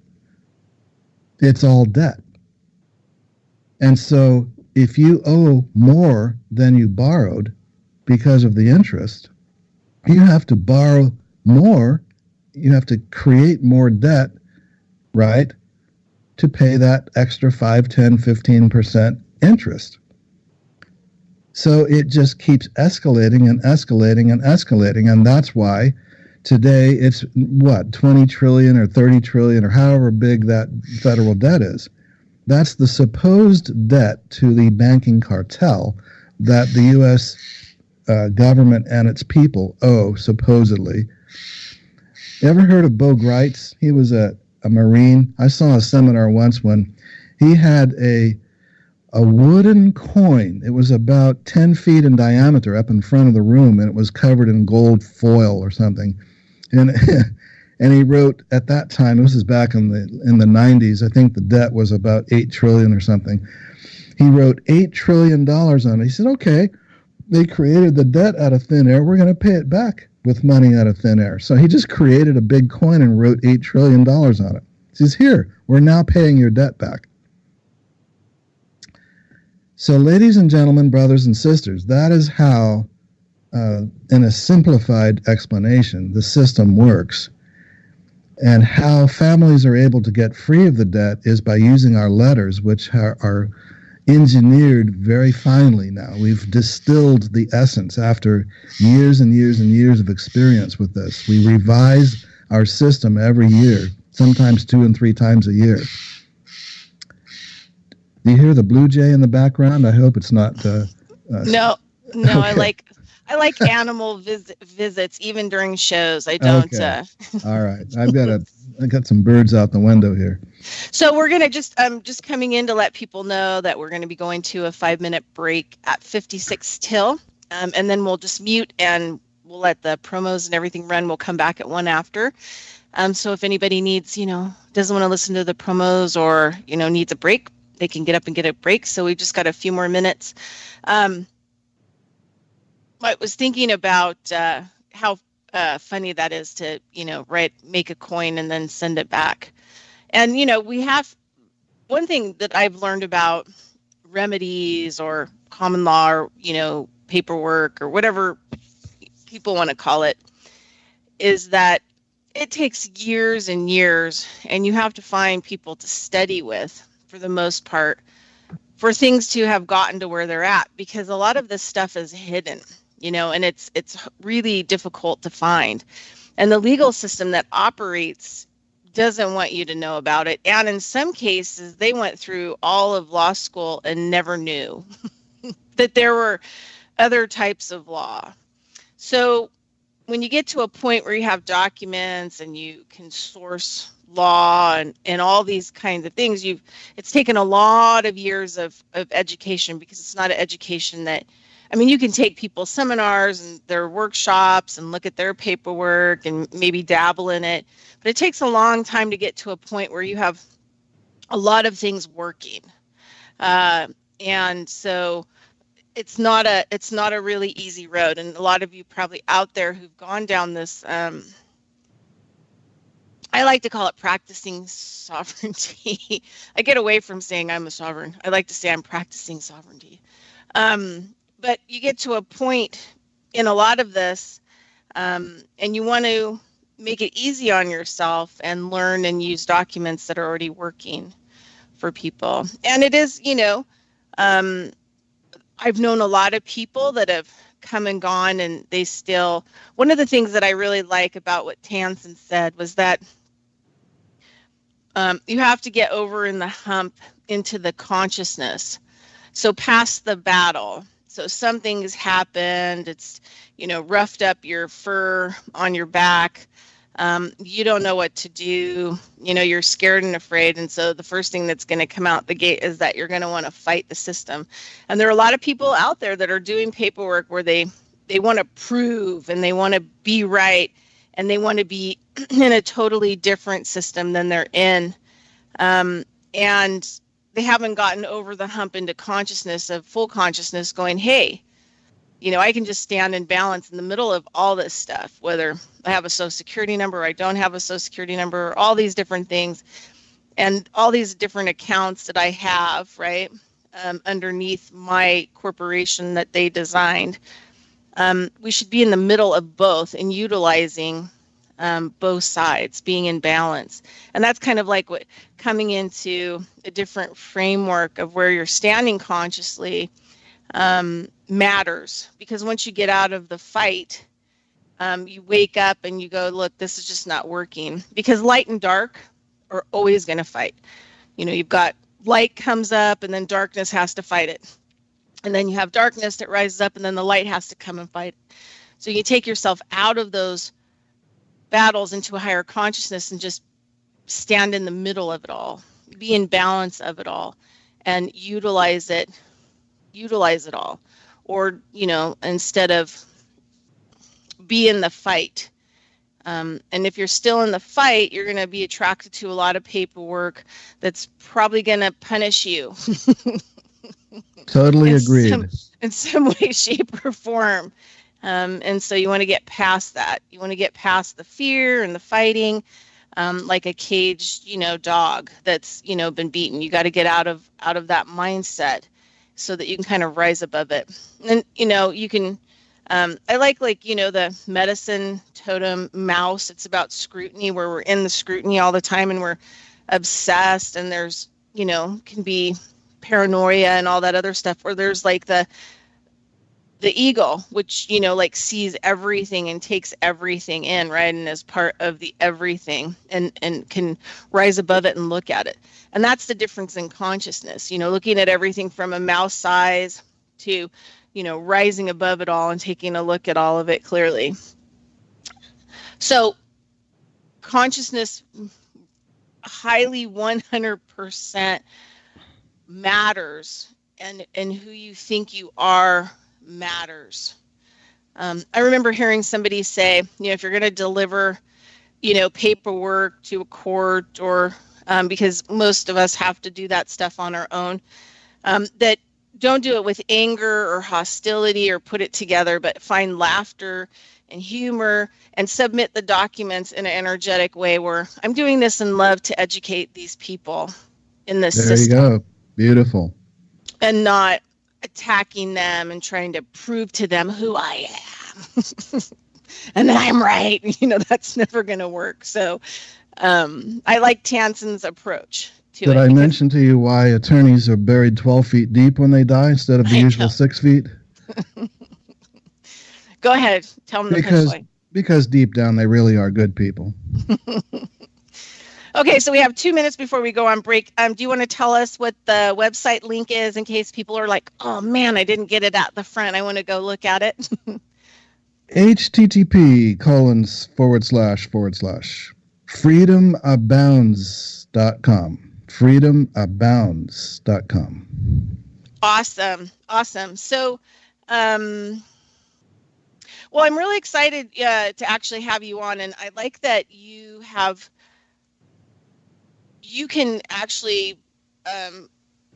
It's all debt. And so if you owe more than you borrowed because of the interest, you have to borrow more, you have to create more debt, right, to pay that extra 5, 10, 15% interest. So it just keeps escalating and escalating and escalating, and that's why Today, it's what, 20 trillion or 30 trillion or however big that federal debt is. That's the supposed debt to the banking cartel that the U.S. Government and its people owe, supposedly. You ever heard of Bo Greitz? He was a Marine. I saw a seminar once when he had a wooden coin. It was about 10 feet in diameter up in front of the room, and it was covered in gold foil or something. And and he wrote at that time, this is back in the 90s, I think the debt was about 8 trillion or something. He wrote $8 trillion on it. He said, okay, they created the debt out of thin air. We're going to pay it back with money out of thin air. So he just created a big coin and wrote $8 trillion on it. He says, here, we're now paying your debt back. So ladies and gentlemen, brothers and sisters, that is how, in a simplified explanation, the system works. And how families are able to get free of the debt is by using our letters, which are engineered very finely now. We've distilled the essence after years and years and years of experience with this. We revise our system every year, sometimes 2 and 3 times a year. Do you hear the blue jay in the background? I hope it's not...
No, okay. I like animal visits even during shows. I don't.
Okay. All right. I got some birds out the window here.
So we're gonna just coming in to let people know that we're gonna be going to a 5-minute break at 56 till, and then we'll just mute and we'll let the promos and everything run. We'll come back at 1 after. So if anybody needs, doesn't want to listen to the promos or needs a break, they can get up and get a break. So we just got a few more minutes. I was thinking about how funny that is to, make a coin and then send it back. And, we have one thing that I've learned about remedies or common law or, paperwork or whatever people want to call it, is that it takes years and years, and you have to find people to study with for the most part for things to have gotten to where they're at, because a lot of this stuff is hidden. And it's really difficult to find. And the legal system that operates doesn't want you to know about it. And in some cases, they went through all of law school and never knew that there were other types of law. So when you get to a point where you have documents and you can source law and all these kinds of things, it's taken a lot of years of education, because it's not an education that, you can take people's seminars and their workshops and look at their paperwork and maybe dabble in it, but it takes a long time to get to a point where you have a lot of things working. And so it's not a really easy road. And a lot of you probably out there who've gone down this, I like to call it practicing sovereignty. I get away from saying I'm a sovereign. I like to say I'm practicing sovereignty. But you get to a point in a lot of this, and you want to make it easy on yourself and learn and use documents that are already working for people. And it is, I've known a lot of people that have come and gone, and they still, one of the things that I really like about what Taansen said was that you have to get over in the hump into the consciousness. So past the battle. So something has happened, it's, roughed up your fur on your back. You don't know what to do. You're scared and afraid. And so the first thing that's going to come out the gate is that you're going to want to fight the system. And there are a lot of people out there that are doing paperwork where they want to prove and they want to be right. And they want to be in a totally different system than they're in. And they haven't gotten over the hump into consciousness of full consciousness going, hey, I can just stand in balance in the middle of all this stuff, whether I have a social security number or I don't have a social security number, or all these different things and all these different accounts that I have, right, underneath my corporation that they designed. We should be in the middle of both and utilizing both sides, being in balance. And that's kind of like what coming into a different framework of where you're standing consciously matters, because once you get out of the fight you wake up and you go, look, this is just not working, because light and dark are always going to fight. You've got light comes up and then darkness has to fight it. And then you have darkness that rises up and then the light has to come and fight it. So you take yourself out of those battles into a higher consciousness and just stand in the middle of it all, be in balance of it all, and utilize it all. Or, instead of be in the fight. And if you're still in the fight, you're going to be attracted to a lot of paperwork that's probably going to punish you.
Totally agreed.
In some way, shape, or form. And so you want to get past that. You want to get past the fear and the fighting, like a caged, dog that's, been beaten. You got to get out of that mindset so that you can kind of rise above it. And, you can, I like, the medicine totem mouse. It's about scrutiny, where we're in the scrutiny all the time and we're obsessed, and there's, can be paranoia and all that other stuff. Or there's like the eagle, which, sees everything and takes everything in, right? And is part of the everything and can rise above it and look at it. And that's the difference in consciousness, looking at everything from a mouse size to, rising above it all and taking a look at all of it clearly. So consciousness highly 100% matters, and who you think you are matters. I remember hearing somebody say, if you're going to deliver, paperwork to a court, or because most of us have to do that stuff on our own, that don't do it with anger or hostility or put it together, but find laughter and humor and submit the documents in an energetic way, where I'm doing this in love to educate these people in this system.
There you go. Beautiful.
And not attacking them and trying to prove to them who I am and that I'm right. That's never going to work. So I like Taansen's approach to it.
Did I mention to you why attorneys are buried 12 feet deep when they die instead of the usual 6 feet?
Go ahead. Tell them the punchline.
Because deep down they really are good people.
Okay, so we have 2 minutes before we go on break. Do you want to tell us what the website link is, in case people are like, oh man, I didn't get it at the front, I want to go look at it?
http:// freedomabounds.com. freedomabounds.com.
Awesome. So, well, I'm really excited to actually have you on, and I like that you can actually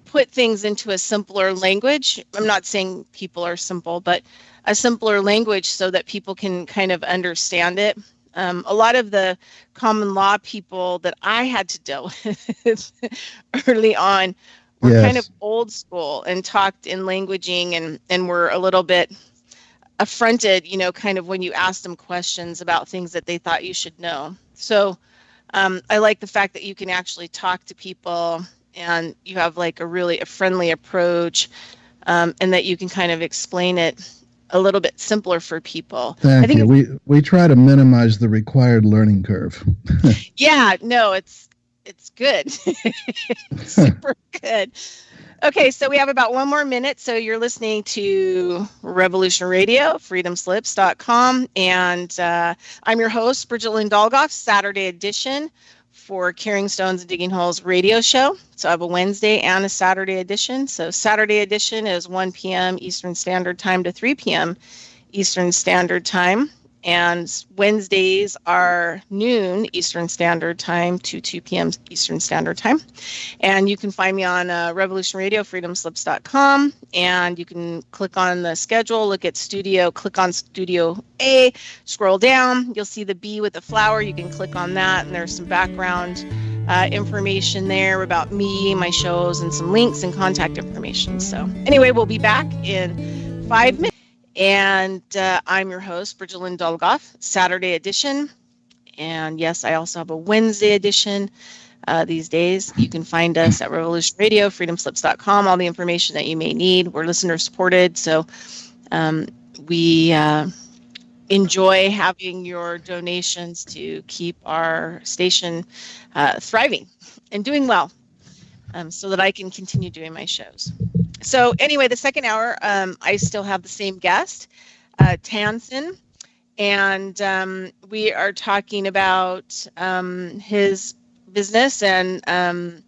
put things into a simpler language. I'm not saying people are simple, but a simpler language so that people can kind of understand it. A lot of the common law people that I had to deal with early on were kind of old school and talked in languaging and were a little bit affronted, kind of when you asked them questions about things that they thought you should know. So I like the fact that you can actually talk to people and you have like a friendly approach, and that you can kind of explain it a little bit simpler for people.
Thank you. We try to minimize the required learning curve.
Yeah, no, it's good. Super good. Okay, so we have about 1 more minute. So you're listening to Revolution Radio, freedomslips.com. And I'm your host, Bridgette Lyn Dolgoff, Saturday edition for Carrying Stones and Digging Holes radio show. So I have a Wednesday and a Saturday edition. So Saturday edition is 1 p.m. Eastern Standard Time to 3 p.m. Eastern Standard Time. And Wednesdays are noon Eastern Standard Time to 2 p.m. Eastern Standard Time. And you can find me on Revolution Radio, freedomslips.com. And you can click on the schedule, look at studio, click on Studio A, scroll down. You'll see the bee with the flower. You can click on that, and there's some background information there about me, my shows, and some links and contact information. So anyway, we'll be back in 5 minutes. And I'm your host, Bridgette Lyn Dolgoff, Saturday edition. And yes, I also have a Wednesday edition these days. You can find us at Revolution Radio, freedomslips.com, all the information that you may need. We're listener supported, so we enjoy having your donations to keep our station thriving and doing well, so that I can continue doing my shows. So anyway, the second hour, I still have the same guest, Taansen, and we are talking about his business and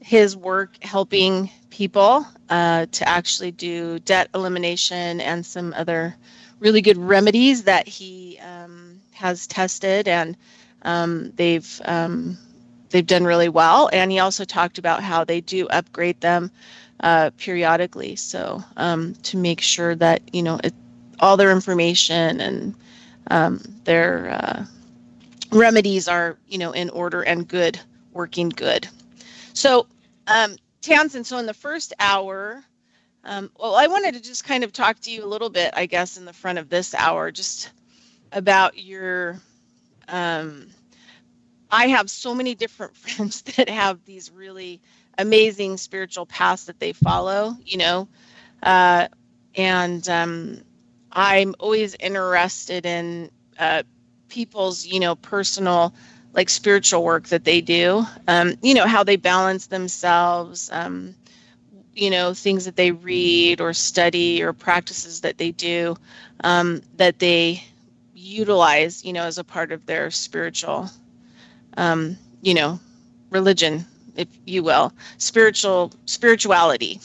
his work helping people to actually do debt elimination and some other really good remedies that he has tested, and they've done really well. And he also talked about how they do upgrade them periodically, so to make sure that all their information and their remedies are in order and good, working good. So Taansen, so in the first hour, well, I wanted to just kind of talk to you a little bit, I guess, in the front of this hour, just about your I have so many different friends that have these really amazing spiritual paths that they follow, and I'm always interested in people's, personal, like, spiritual work that they do, how they balance themselves, things that they read or study or practices that they do, that they utilize, as a part of their spiritual, religion, if you will, spirituality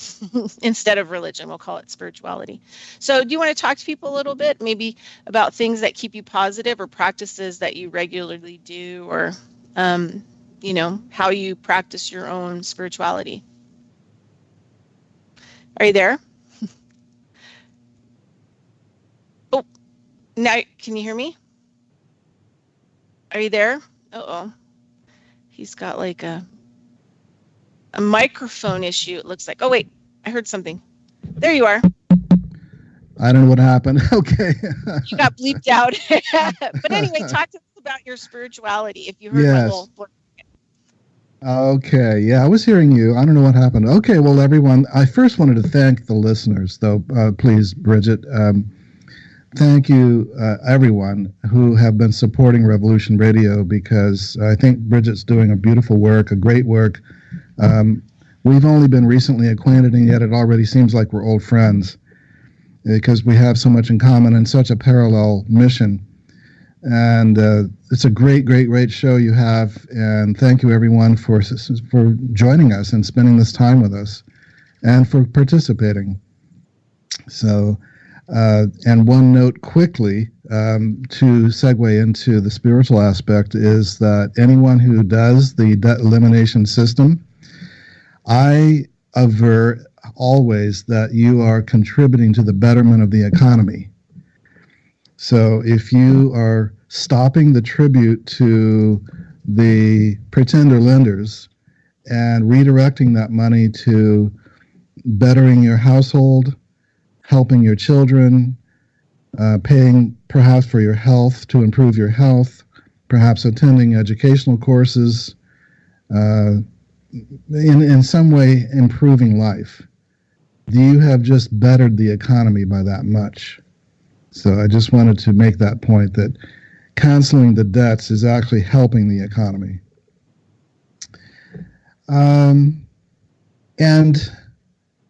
instead of religion. We'll call it spirituality. So do you want to talk to people a little bit, maybe about things that keep you positive or practices that you regularly do, or, how you practice your own spirituality? Are you there? Oh, now can you hear me? Are you there? Uh-oh. He's got like a microphone issue, it looks like. Oh, wait, I heard something. There you are.
I don't know what happened. Okay.
You got bleeped out. But anyway, talk to us about your spirituality, if you heard my little...
Okay, yeah, I was hearing you. I don't know what happened. Okay, well, everyone, I first wanted to thank the listeners, though. Please, Bridgette, thank you, everyone who have been supporting Revolution Radio, because I think Bridgette's doing a beautiful work, a great work. We've only been recently acquainted, and yet it already seems like we're old friends, because we have so much in common and such a parallel mission. And it's a great, great, great show you have. And thank you, everyone, for joining us and spending this time with us, and for participating. So, and one note quickly to segue into the spiritual aspect is that anyone who does the debt elimination system, I aver always that you are contributing to the betterment of the economy. So if you are stopping the tribute to the pretender lenders and redirecting that money to bettering your household, helping your children, paying perhaps for your health to improve your health, perhaps attending educational courses, in some way improving life, you have just bettered the economy by that much. So I just wanted to make that point, that canceling the debts is actually helping the economy. And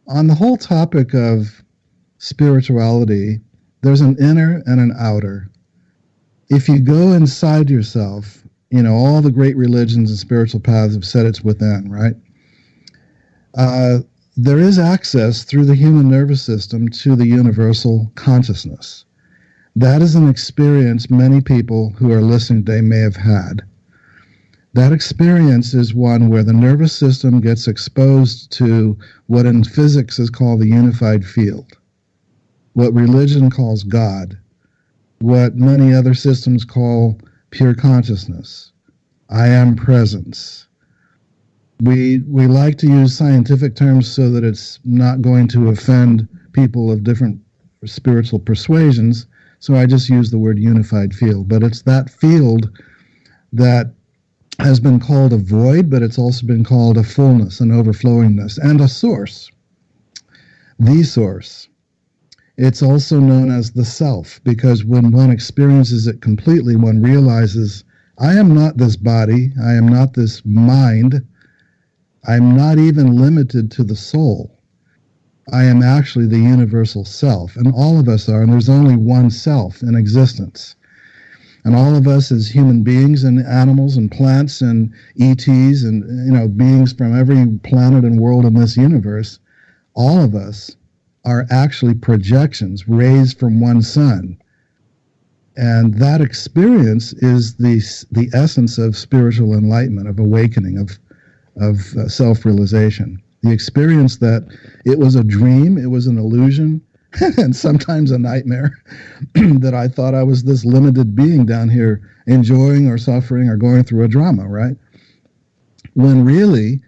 on the whole topic of spirituality, there's an inner and an outer. If you go inside yourself, all the great religions and spiritual paths have said it's within, right? There is access through the human nervous system to the universal consciousness. That is an experience many people who are listening today may have had. That experience is one where the nervous system gets exposed to what in physics is called the unified field, what religion calls God, what many other systems call pure consciousness, I am presence. We like to use scientific terms so that it's not going to offend people of different spiritual persuasions, so I just use the word unified field. But it's that field that has been called a void, but it's also been called a fullness, an overflowingness, and a source, the source. It's also known as the self, because when one experiences it completely, one realizes, I am not this body, I am not this mind, I'm not even limited to the soul. I am actually the universal self, and all of us are, and there's only one self in existence. And all of us as human beings and animals and plants and ETs and beings from every planet and world in this universe, all of us are actually projections raised from one sun. And that experience is the essence of spiritual enlightenment, of awakening, of self-realization. The experience that it was a dream, it was an illusion, and sometimes a nightmare, that I thought I was this limited being down here enjoying or suffering or going through a drama, right? When really,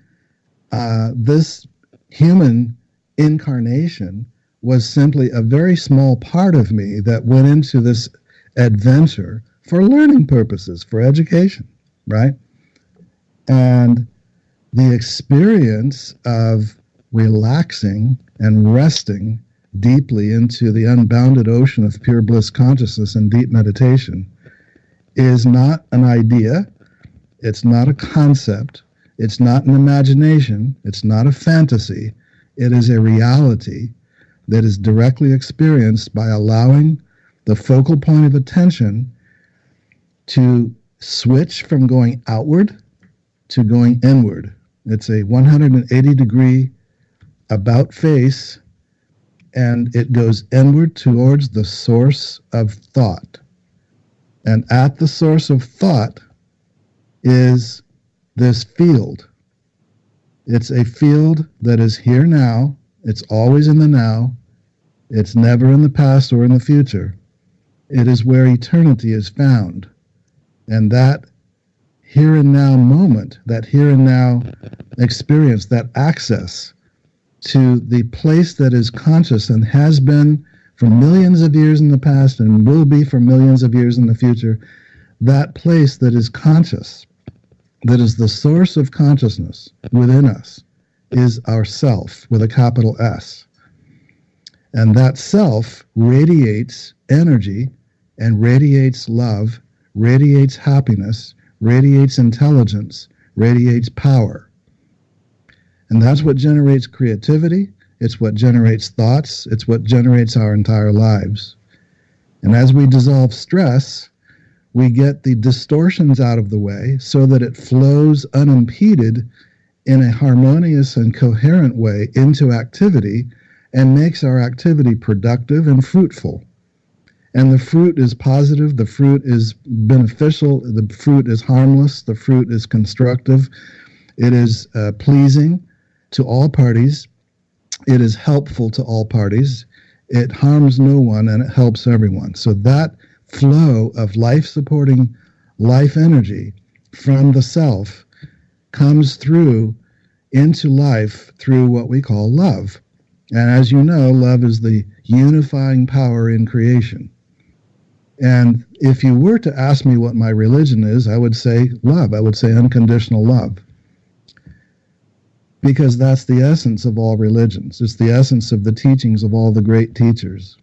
this human incarnation was simply a very small part of me that went into this adventure for learning purposes, for education, right? And the experience of relaxing and resting deeply into the unbounded ocean of pure bliss consciousness and deep meditation is not an idea, it's not a concept, it's not an imagination, it's not a fantasy, it is a reality that is directly experienced by allowing the focal point of attention to switch from going outward to going inward. It's a 180-degree about face, and it goes inward towards the source of thought. And at the source of thought is this field. It's a field that is here now. It's always in the now. It's never in the past or in the future. It is where eternity is found. And that here and now moment, that here and now experience, that access to the place that is conscious and has been for millions of years in the past and will be for millions of years in the future, that place that is conscious, that is the source of consciousness within us, is our self with a capital S. And that self radiates energy and radiates love, radiates happiness, radiates intelligence, radiates power. And that's what generates creativity. It's what generates thoughts. It's what generates our entire lives. And as we dissolve stress, we get the distortions out of the way so that it flows unimpeded in a harmonious and coherent way into activity and makes our activity productive and fruitful. And the fruit is positive, the fruit is beneficial, the fruit is harmless, the fruit is constructive, it is pleasing to all parties, it is helpful to all parties, it harms no one, and it helps everyone. So that flow of life-supporting life energy from the self comes through into life through what we call love. And as you know, love is the unifying power in creation. And if you were to ask me what my religion is, I would say love. I would say unconditional love. Because that's the essence of all religions. It's the essence of the teachings of all the great teachers.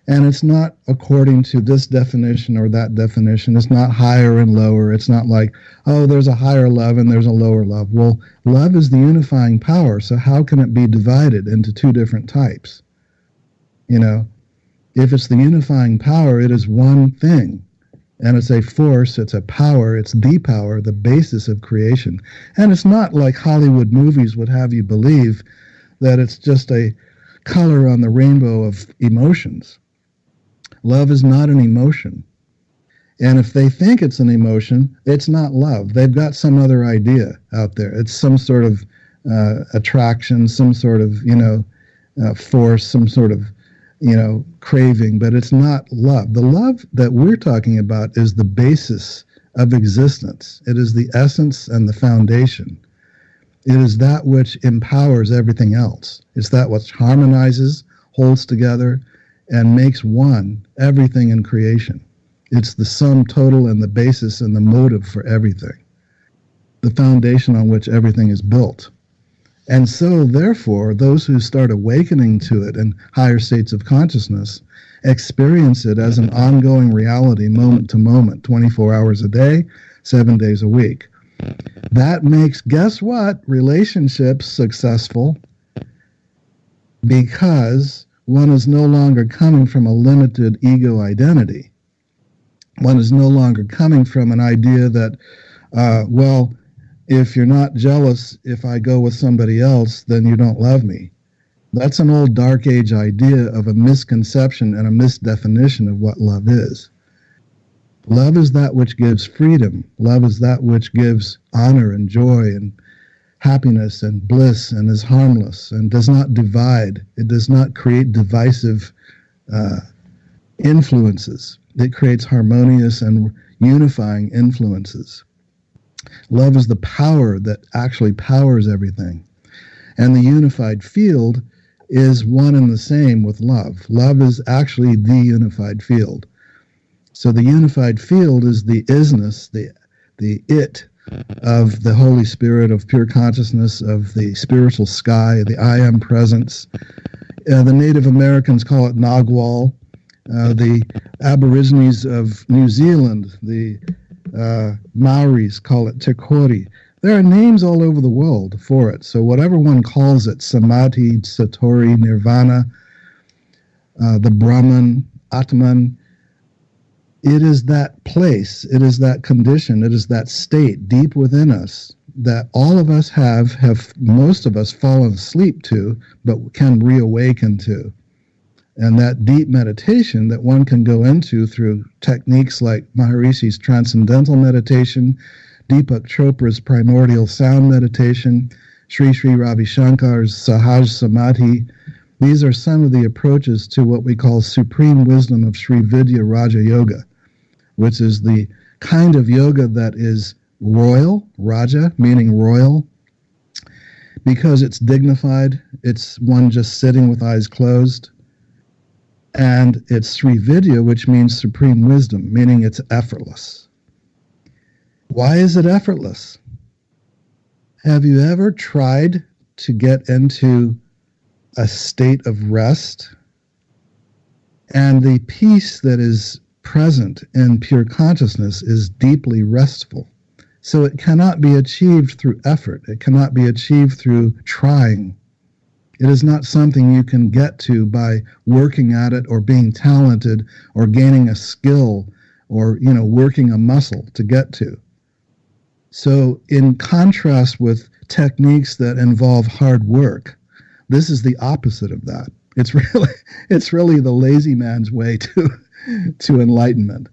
And it's not according to this definition or that definition. It's not higher and lower. It's not like, oh, there's a higher love and there's a lower love. Well, love is the unifying power, so how can it be divided into two different types? You know, if it's the unifying power, it is one thing. And it's a force, it's a power, it's the power, the basis of creation. And it's not like Hollywood movies would have you believe that it's just a color on the rainbow of emotions. Love is not an emotion. And if they think it's an emotion, it's not love. They've got some other idea out there. It's some sort of attraction, some sort of, force, some sort of, craving, but it's not love. The love that we're talking about is the basis of existence. It is the essence and the foundation. It is that which empowers everything else. It's that which harmonizes, holds together, and makes one everything in creation. It's the sum total and the basis and the motive for everything. The foundation on which everything is built. And so, therefore, those who start awakening to it in higher states of consciousness experience it as an ongoing reality, moment to moment, 24 hours a day, 7 days a week. That makes, guess what, relationships successful, because one is no longer coming from a limited ego identity. One is no longer coming from an idea that, well, if you're not jealous if I go with somebody else, then you don't love me. That's an old dark age idea of a misconception and a misdefinition of what love is. Love is that which gives freedom. Love is that which gives honor and joy and happiness and bliss and is harmless and does not divide. It does not create divisive influences. It creates harmonious and unifying influences. Love is the power that actually powers everything. And the unified field is one and the same with love. Love is actually the unified field. So the unified field is the isness, the it of the Holy Spirit, of pure consciousness, of the spiritual sky, the I am presence. The Native Americans call it Nagwal. The Aborigines of New Zealand, the Maoris call it Tekori. There are names all over the world for it. So whatever one calls it, Samadhi, Satori, Nirvana, the Brahman, Atman, it is that place, it is that condition, it is that state deep within us that all of us have most of us fallen asleep to, but can reawaken to. And that deep meditation that one can go into through techniques like Maharishi's Transcendental Meditation, Deepak Chopra's Primordial Sound Meditation, Sri Sri Ravi Shankar's Sahaj Samadhi. These are some of the approaches to what we call supreme wisdom of Sri Vidya Raja Yoga, which is the kind of yoga that is royal, Raja, meaning royal, because it's dignified, it's one just sitting with eyes closed. And it's Sri Vidya, which means supreme wisdom, meaning it's effortless. Why is it effortless? Have you ever tried to get into a state of rest? And the peace that is present in pure consciousness is deeply restful. So it cannot be achieved through effort. It cannot be achieved through trying. It is not something you can get to by working at it or being talented or gaining a skill or, working a muscle to get to. So in contrast with techniques that involve hard work, this is the opposite of that. It's really the lazy man's way to enlightenment.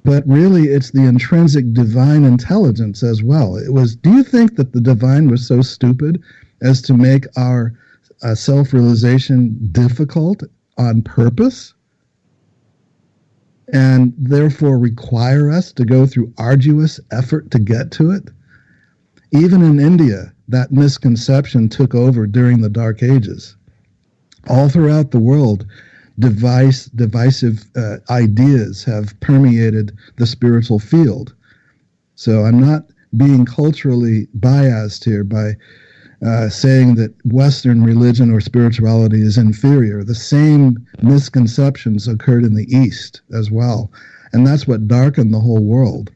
But really, it's the intrinsic divine intelligence as well. Do you think that the divine was so stupid as to make our self-realization difficult on purpose, and therefore require us to go through arduous effort to get to it? Even in India, that misconception took over during the Dark Ages. All throughout the world, divisive ideas have permeated the spiritual field. So I'm not being culturally biased here by saying that Western religion or spirituality is inferior. The same misconceptions occurred in the East as well, and that's what darkened the whole world.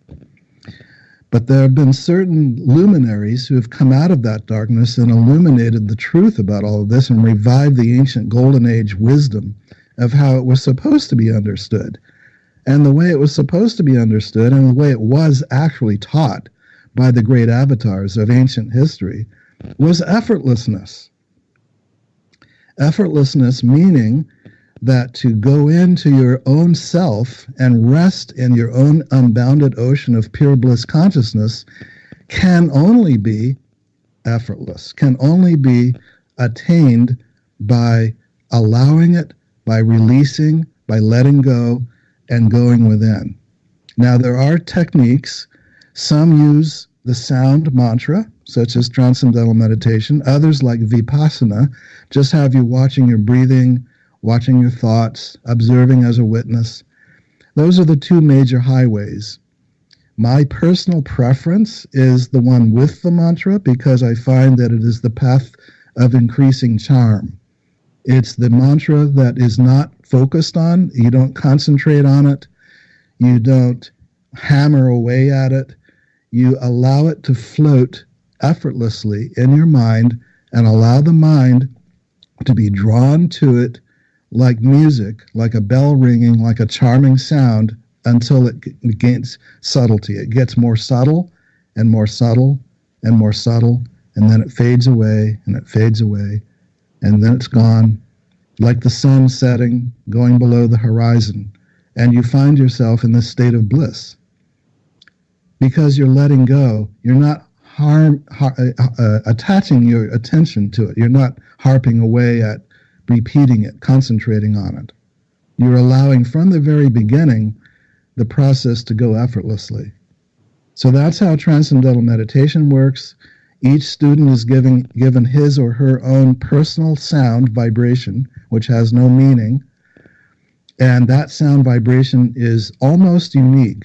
But there have been certain luminaries who have come out of that darkness and illuminated the truth about all of this and revived the ancient Golden Age wisdom of how it was supposed to be understood. And the way it was supposed to be understood and the way it was actually taught by the great avatars of ancient history was effortlessness. Effortlessness meaning that to go into your own self and rest in your own unbounded ocean of pure bliss consciousness can only be effortless, can only be attained by allowing it, by releasing, by letting go, and going within. Now, there are techniques. Some use the sound mantra, such as transcendental meditation. Others, like vipassana, just have you watching your breathing, watching your thoughts, observing as a witness. Those are the two major highways. My personal preference is the one with the mantra because I find that it is the path of increasing charm. It's the mantra that is not focused on. You don't concentrate on it. You don't hammer away at it. You allow it to float effortlessly in your mind and allow the mind to be drawn to it like music, like a bell ringing, like a charming sound until it gains subtlety. It gets more subtle and more subtle and more subtle, and then it fades away and it fades away, and then it's gone, like the sun setting, going below the horizon, and you find yourself in this state of bliss. Because you're letting go, you're not attaching your attention to it. You're not harping away at repeating it, concentrating on it. You're allowing from the very beginning the process to go effortlessly. So that's how transcendental meditation works. Each student is given his or her own personal sound vibration, which has no meaning. And that sound vibration is almost unique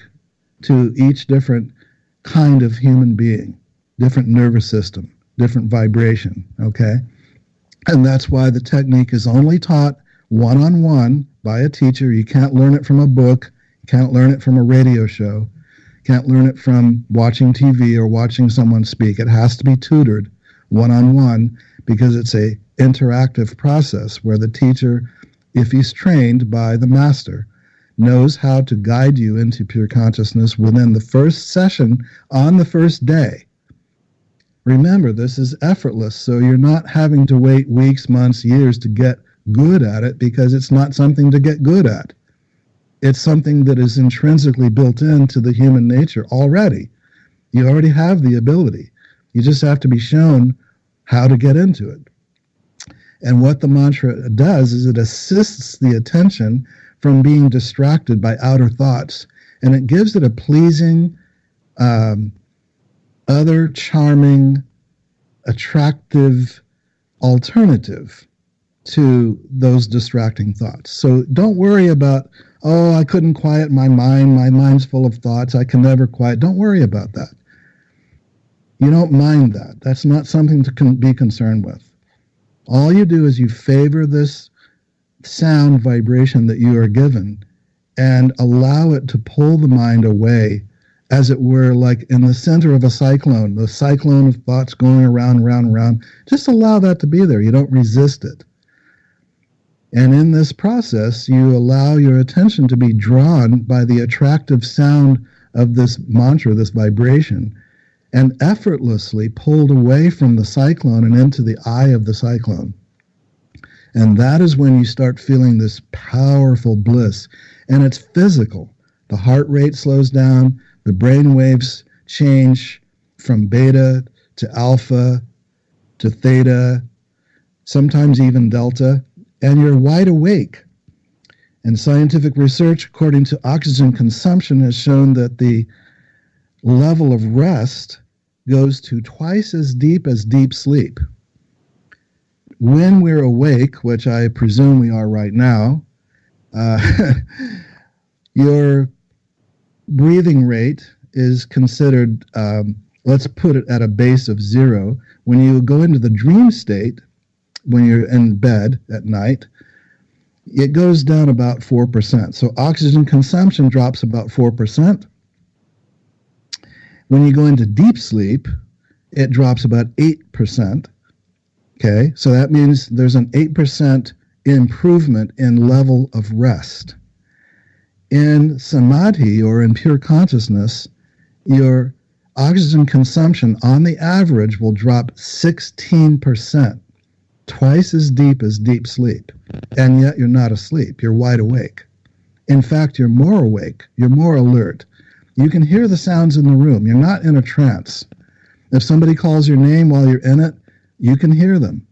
to each different kind of human being, different nervous system, different vibration, okay? And that's why the technique is only taught one-on-one by a teacher. You can't learn it from a book. You can't learn it from a radio show. You can't learn it from watching TV or watching someone speak. It has to be tutored one-on-one because it's a interactive process where the teacher, if he's trained by the master, knows how to guide you into pure consciousness within the first session on the first day. Remember, this is effortless, so you're not having to wait weeks, months, years to get good at it because it's not something to get good at. It's something that is intrinsically built into the human nature already. You already have the ability. You just have to be shown how to get into it. And what the mantra does is it assists the attention from being distracted by outer thoughts, and it gives it a pleasing, other charming, attractive alternative to those distracting thoughts. So don't worry about, oh, I couldn't quiet my mind. My mind's full of thoughts. I can never quiet. Don't worry about that. You don't mind that. That's not something to be concerned with. All you do is you favor this sound vibration that you are given and allow it to pull the mind away, as it were, like in the center of a cyclone, the cyclone of thoughts going around, around, around. Just allow that to be there. You don't resist it. And in this process, you allow your attention to be drawn by the attractive sound of this mantra, this vibration, and effortlessly pulled away from the cyclone and into the eye of the cyclone. And that is when you start feeling this powerful bliss. And it's physical. The heart rate slows down. The brain waves change from beta to alpha to theta, sometimes even delta. And you're wide awake. And scientific research, according to oxygen consumption, has shown that the level of rest goes to twice as deep sleep. When we're awake, which I presume we are right now, your breathing rate is considered, let's put it at a base of 0. When you go into the dream state, when you're in bed at night, it goes down about 4%. So oxygen consumption drops about 4%. When you go into deep sleep, it drops about 8%. Okay, so that means there's an 8% improvement in level of rest. In samadhi, or in pure consciousness, your oxygen consumption on the average will drop 16%, twice as deep sleep. And yet you're not asleep, you're wide awake. In fact, you're more awake, you're more alert. You can hear the sounds in the room, you're not in a trance. If somebody calls your name while you're in it, you can hear them.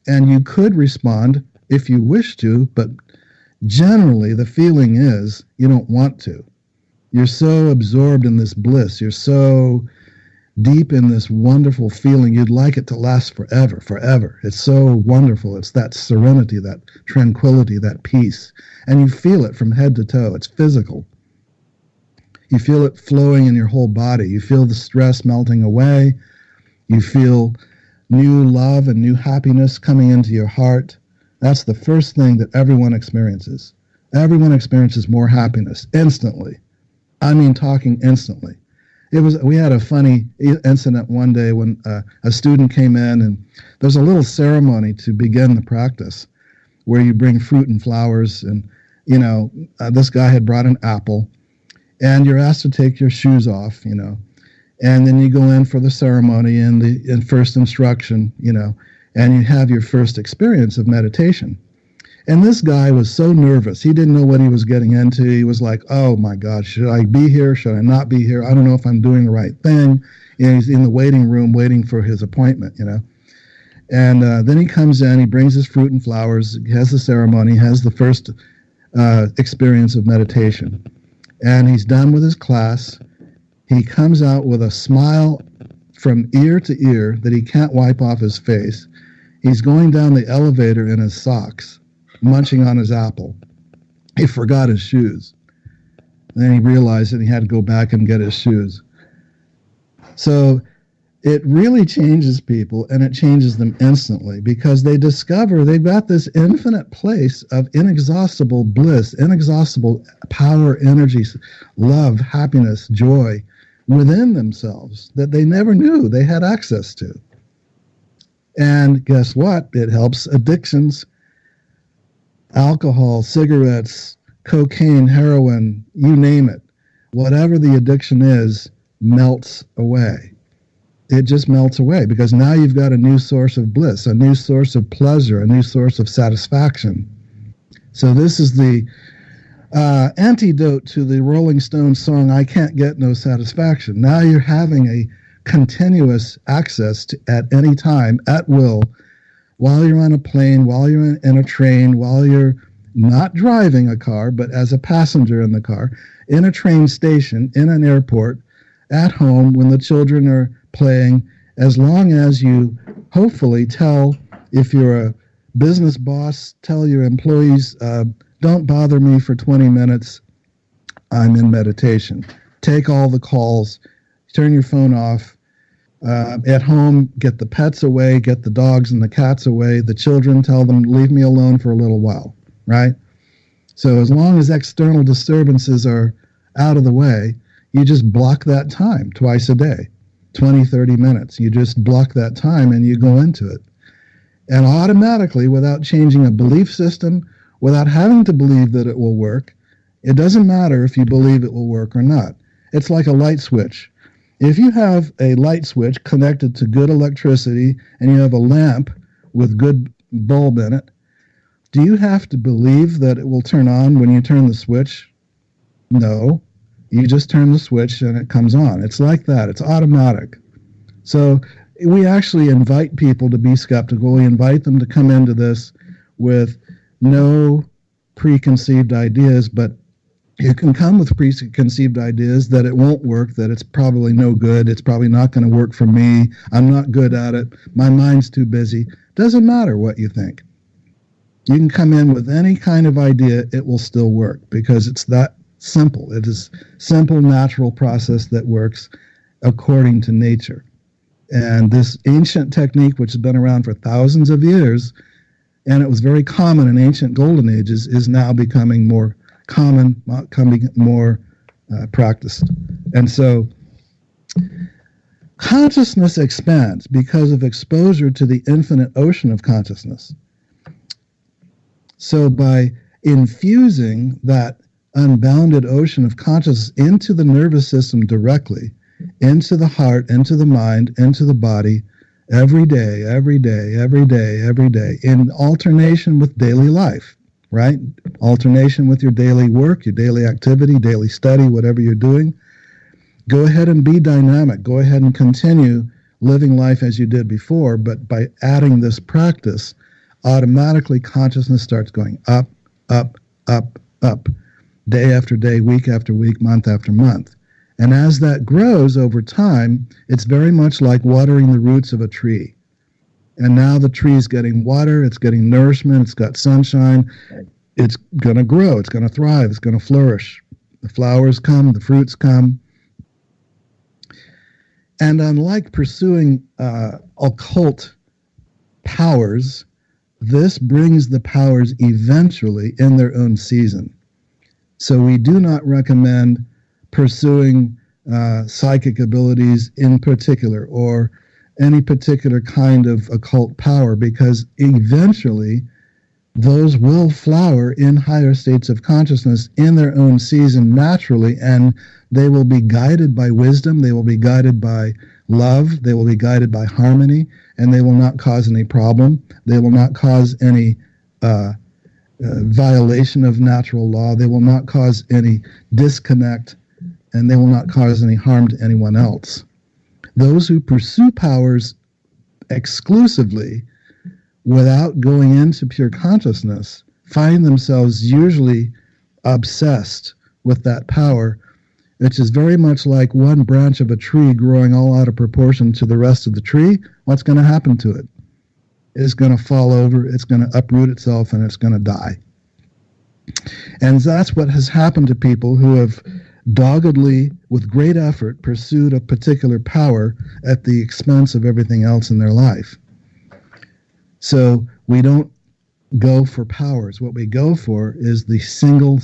And you could respond if you wish to, but generally the feeling is you don't want to. You're so absorbed in this bliss. You're so deep in this wonderful feeling. You'd like it to last forever, forever. It's so wonderful. It's that serenity, that tranquility, that peace. And you feel it from head to toe. It's physical. You feel it flowing in your whole body. You feel the stress melting away. You feel new love and new happiness coming into your heart. That's the first thing that everyone experiences. Everyone experiences more happiness instantly. I mean, talking instantly. We had a funny incident one day when a student came in, and there's a little ceremony to begin the practice where you bring fruit and flowers, and this guy had brought an apple, and you're asked to take your shoes off, and then you go in for the ceremony and the first instruction, and you have your first experience of meditation. And this guy was so nervous. He didn't know what he was getting into. He was like, oh, my God, should I be here? Should I not be here? I don't know if I'm doing the right thing. He's in the waiting room waiting for his appointment, And then he comes in, he brings his fruit and flowers, has the ceremony, has the first experience of meditation. And he's done with his class. He comes out with a smile from ear to ear that he can't wipe off his face. He's going down the elevator in his socks, munching on his apple. He forgot his shoes. Then he realized that he had to go back and get his shoes. So it really changes people, and it changes them instantly, because they discover they've got this infinite place of inexhaustible bliss, inexhaustible power, energy, love, happiness, joy within themselves that they never knew they had access to. And guess what? It helps addictions. Alcohol, cigarettes, cocaine, heroin, you name it. Whatever the addiction is, melts away. It just melts away, because now you've got a new source of bliss, a new source of pleasure, a new source of satisfaction. So this is the antidote to the Rolling Stones song, I Can't Get No Satisfaction. Now you're having a continuous access to, at any time, at will, while you're on a plane, while you're in a train, while you're not driving a car, but as a passenger in the car, in a train station, in an airport, at home, when the children are playing, as long as you hopefully tell, if you're a business boss, tell your employees, don't bother me for 20 minutes, I'm in meditation. Take all the calls, turn your phone off. At home, get the pets away, get the dogs and the cats away. The children, tell them, leave me alone for a little while, right? So as long as external disturbances are out of the way, you just block that time twice a day, 20, 30 minutes. You just block that time and you go into it. And automatically, without changing a belief system, without having to believe that it will work, it doesn't matter if you believe it will work or not. It's like a light switch. If you have a light switch connected to good electricity and you have a lamp with good bulb in it, do you have to believe that it will turn on when you turn the switch? No. You just turn the switch and it comes on. It's like that. It's automatic. So we actually invite people to be skeptical. We invite them to come into this with no preconceived ideas, but you can come with preconceived ideas that it won't work, that it's probably no good, it's probably not going to work for me, I'm not good at it, my mind's too busy. Doesn't matter what you think. You can come in with any kind of idea, it will still work, because it's that simple. It is simple, natural process that works according to nature. And this ancient technique, which has been around for thousands of years, and it was very common in ancient golden ages, is now becoming more common, becoming more practiced. And so consciousness expands because of exposure to the infinite ocean of consciousness. So by infusing that unbounded ocean of consciousness into the nervous system directly, into the heart, into the mind, into the body, every day, every day, every day, every day, in alternation with daily life, right? Alternation with your daily work, your daily activity, daily study, whatever you're doing. Go ahead and be dynamic. Go ahead and continue living life as you did before, but by adding this practice, automatically consciousness starts going up, up, up, up, day after day, week after week, month after month. And as that grows over time, it's very much like watering the roots of a tree. And now the tree is getting water, it's getting nourishment, it's got sunshine, it's going to grow, it's going to thrive, it's going to flourish. The flowers come, the fruits come. And unlike pursuing occult powers, this brings the powers eventually in their own season. So we do not recommend pursuing psychic abilities in particular or any particular kind of occult power, because eventually those will flower in higher states of consciousness in their own season naturally, and they will be guided by wisdom, they will be guided by love, they will be guided by harmony, and they will not cause any problem. They will not cause any violation of natural law. They will not cause any disconnect, and they will not cause any harm to anyone else. Those who pursue powers exclusively without going into pure consciousness find themselves usually obsessed with that power, which is very much like one branch of a tree growing all out of proportion to the rest of the tree. What's going to happen to it? It's going to fall over, it's going to uproot itself, and it's going to die. And that's what has happened to people who have doggedly, with great effort, pursued a particular power at the expense of everything else in their life. So we don't go for powers. What we go for is the single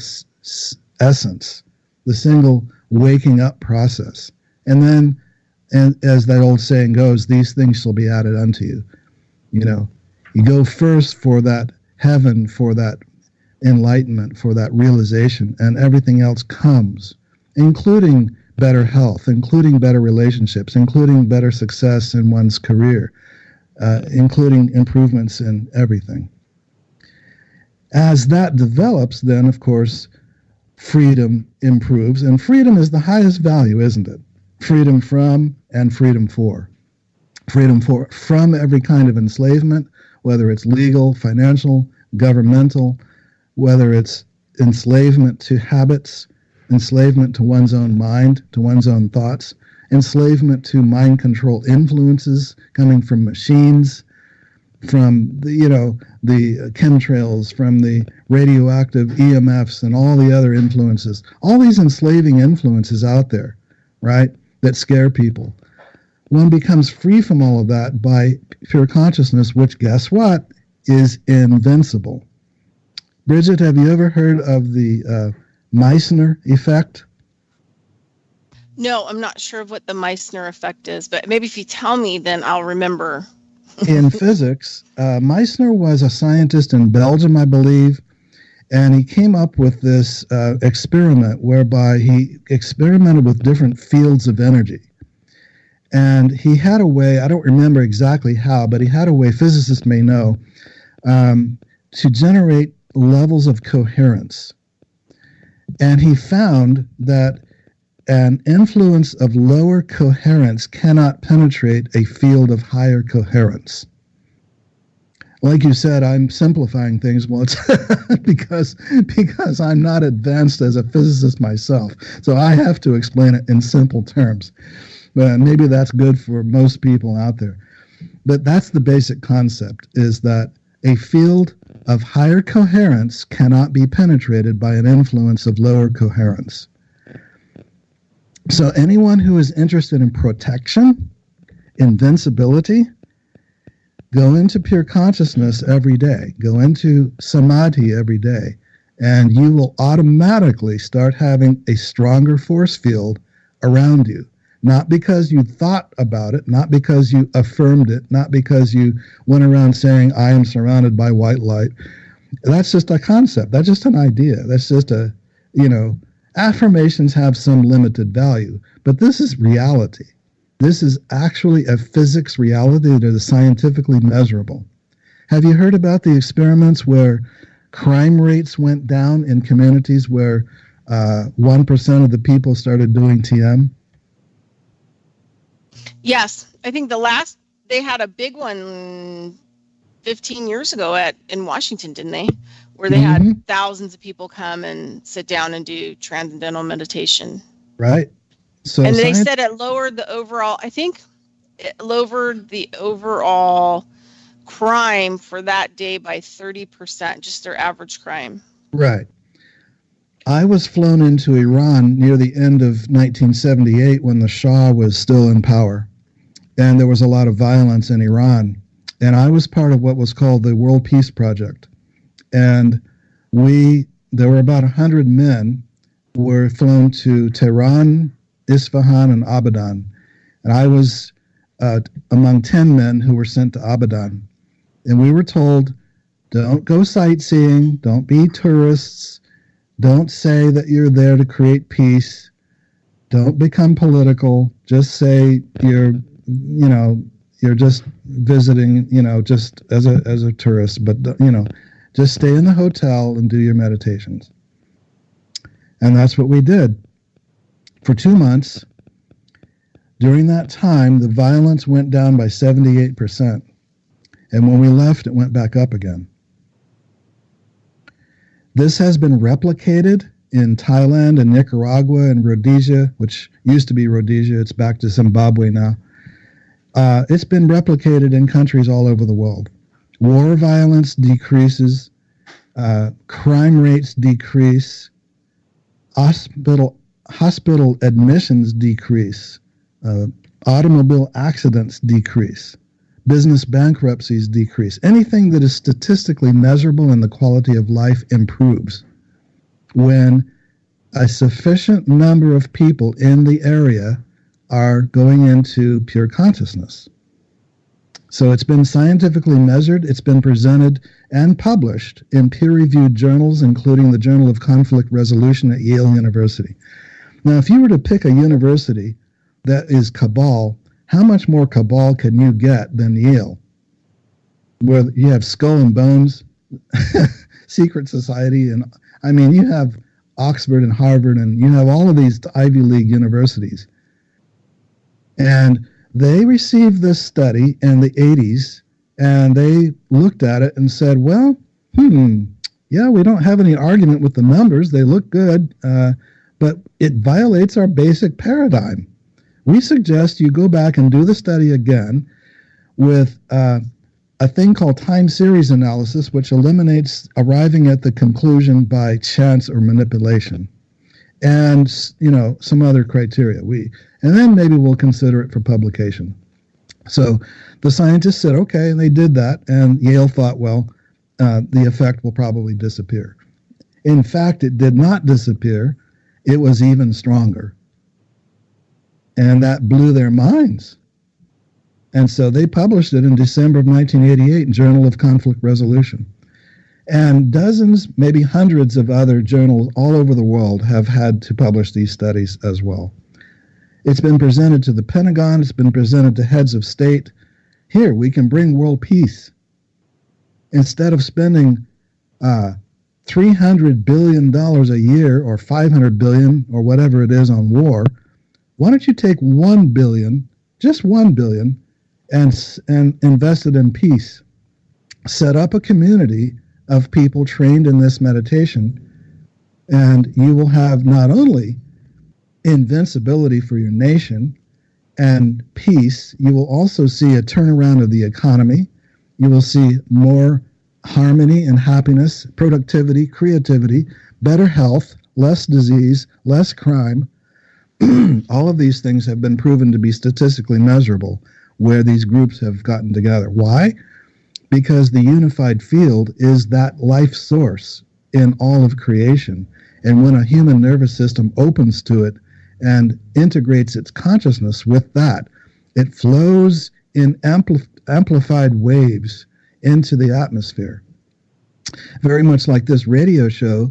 essence, the single waking up process. And then, and as that old saying goes, these things shall be added unto you. You know, you go first for that heaven, for that enlightenment, for that realization, and everything else comes, including better health, including better relationships, including better success in one's career, including improvements in everything. As that develops, then, of course, freedom improves, and freedom is the highest value, isn't it? Freedom from and freedom for. Freedom from every kind of enslavement, whether it's legal, financial, governmental, whether it's enslavement to habits, enslavement to one's own mind, to one's own thoughts, enslavement to mind control influences coming from machines, from the chemtrails, from the radioactive EMFs and all the other influences, all these enslaving influences out there, right, that scare people. One becomes free from all of that by pure consciousness, which, guess what, is invincible. Bridgette, have you ever heard of the Meissner effect?
No, I'm not sure of what the Meissner effect is, but maybe if you tell me, then I'll remember.
In physics, Meissner was a scientist in Belgium, I believe, and he came up with this experiment whereby he experimented with different fields of energy. And he had a way, I don't remember exactly how, but he had a way, physicists may know, to generate levels of coherence. And he found that an influence of lower coherence cannot penetrate a field of higher coherence. Like you said, I'm simplifying things. Well, it's because I'm not advanced as a physicist myself. So I have to explain it in simple terms. But maybe that's good for most people out there. But that's the basic concept, is that a field of higher coherence cannot be penetrated by an influence of lower coherence. So anyone who is interested in protection, invincibility, go into pure consciousness every day. Go into samadhi every day, and you will automatically start having a stronger force field around you. Not because you thought about it, not because you affirmed it, not because you went around saying, I am surrounded by white light. That's just a concept. That's just an idea. That's just affirmations have some limited value, but this is reality. This is actually a physics reality that is scientifically measurable. Have you heard about the experiments where crime rates went down in communities where 1% of the people started doing TM?
Yes, I think they had a big one 15 years ago in Washington, didn't they? Where they had thousands of people come and sit down and do transcendental meditation.
Right. So
and they said it lowered the overall, I think it lowered the overall crime for that day by 30%, just their average crime.
Right. I was flown into Iran near the end of 1978 when the Shah was still in power, and there was a lot of violence in Iran. And I was part of what was called the World Peace Project. And there were about 100 men were flown to Tehran, Isfahan, and Abadan. And I was among 10 men who were sent to Abadan. And we were told, don't go sightseeing, don't be tourists, don't say that you're there to create peace, don't become political, just say you're just visiting, just as a tourist, but, just stay in the hotel and do your meditations. And that's what we did for 2 months. During that time, the violence went down by 78%. And when we left, it went back up again. This has been replicated in Thailand and Nicaragua and Rhodesia, which used to be Rhodesia. It's back to Zimbabwe now. It's been replicated in countries all over the world. War violence decreases, crime rates decrease, hospital admissions decrease, automobile accidents decrease, business bankruptcies decrease. Anything that is statistically measurable in the quality of life improves when a sufficient number of people in the area are going into pure consciousness. So it's been scientifically measured, it's been presented and published in peer-reviewed journals, including the Journal of Conflict Resolution at Yale University. Now, if you were to pick a university that is cabal, how much more cabal can you get than Yale, where you have Skull and Bones, secret society, and I mean, you have Oxford and Harvard, and you have all of these Ivy League universities. And they received this study in the 80s, and they looked at it and said, well, yeah, we don't have any argument with the numbers. They look good, but it violates our basic paradigm. We suggest you go back and do the study again with a thing called time series analysis, which eliminates arriving at the conclusion by chance or manipulation, and some other criteria. And then maybe we'll consider it for publication. So the scientists said, okay, and they did that, and Yale thought, well, the effect will probably disappear. In fact, it did not disappear. It was even stronger. And that blew their minds. And so they published it in December of 1988 in Journal of Conflict Resolution. And dozens, maybe hundreds of other journals all over the world have had to publish these studies as well. It's been presented to the Pentagon. It's been presented to heads of state. Here, we can bring world peace. Instead of spending $300 billion a year or $500 billion or whatever it is on war, why don't you take $1 billion, just $1 billion, and invest it in peace? Set up a community of people trained in this meditation, and you will have not only invincibility for your nation and peace, you will also see a turnaround of the economy. You will see more harmony and happiness, productivity, creativity, better health, less disease, less crime. All of these things have been proven to be statistically measurable where these groups have gotten together. Why? Because the unified field is that life source in all of creation. And when a human nervous system opens to it and integrates its consciousness with that, it flows in amplified waves into the atmosphere. Very much like this radio show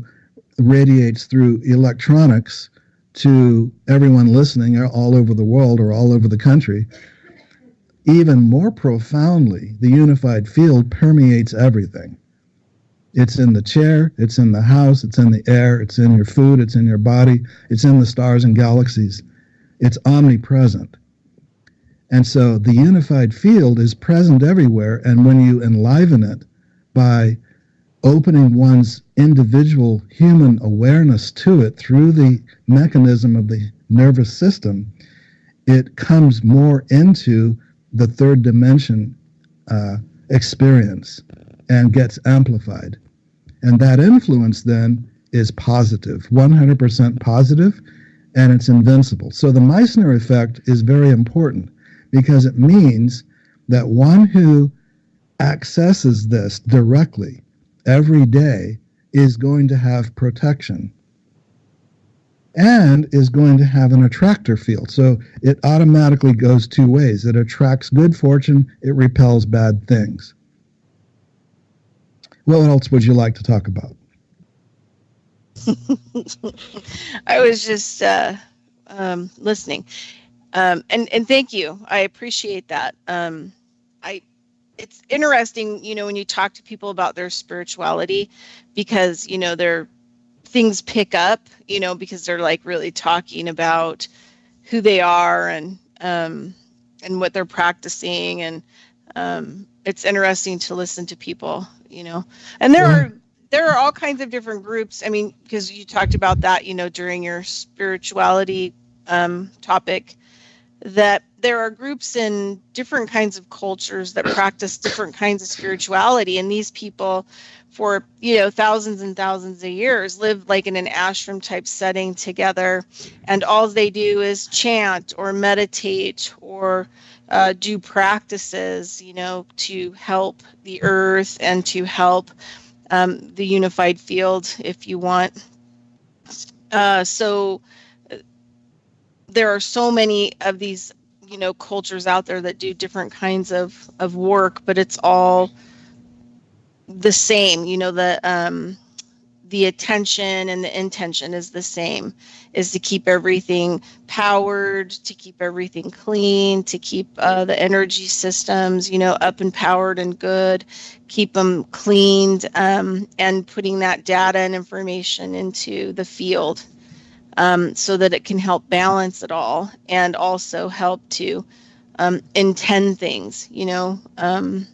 radiates through electronics to everyone listening all over the world or all over the country. Even more profoundly, the unified field permeates everything. It's in the chair, it's in the house, it's in the air, it's in your food, it's in your body, it's in the stars and galaxies. It's omnipresent. And so the unified field is present everywhere, and when you enliven it by opening one's individual human awareness to it through the mechanism of the nervous system, it comes more into the third dimension experience and gets amplified. And that influence then is positive, 100% positive, and it's invincible. So the Meissner effect is very important because it means that one who accesses this directly every day is going to have protection and is going to have an attractor field. So it automatically goes two ways. It attracts good fortune, it repels bad things. What else would you like to talk about?
I was just listening. And thank you. I appreciate that. It's interesting, when you talk to people about their spirituality, because, their things pick up, because they're like really talking about who they are and what they're practicing. And it's interesting to listen to people, and there are all kinds of different groups. I mean, because you talked about that, during your spirituality topic, that there are groups in different kinds of cultures that practice different kinds of spirituality. And these people for, thousands and thousands of years live like in an ashram type setting together. And all they do is chant or meditate or do practices, to help the earth and to help the unified field, if you want. So there are so many of these, cultures out there that do different kinds of work, but it's all the same. The attention and the intention is the same, is to keep everything powered, to keep everything clean, to keep the energy systems, up and powered and good, keep them cleaned, and putting that data and information into the field. So that it can help balance it all and also help to intend things, in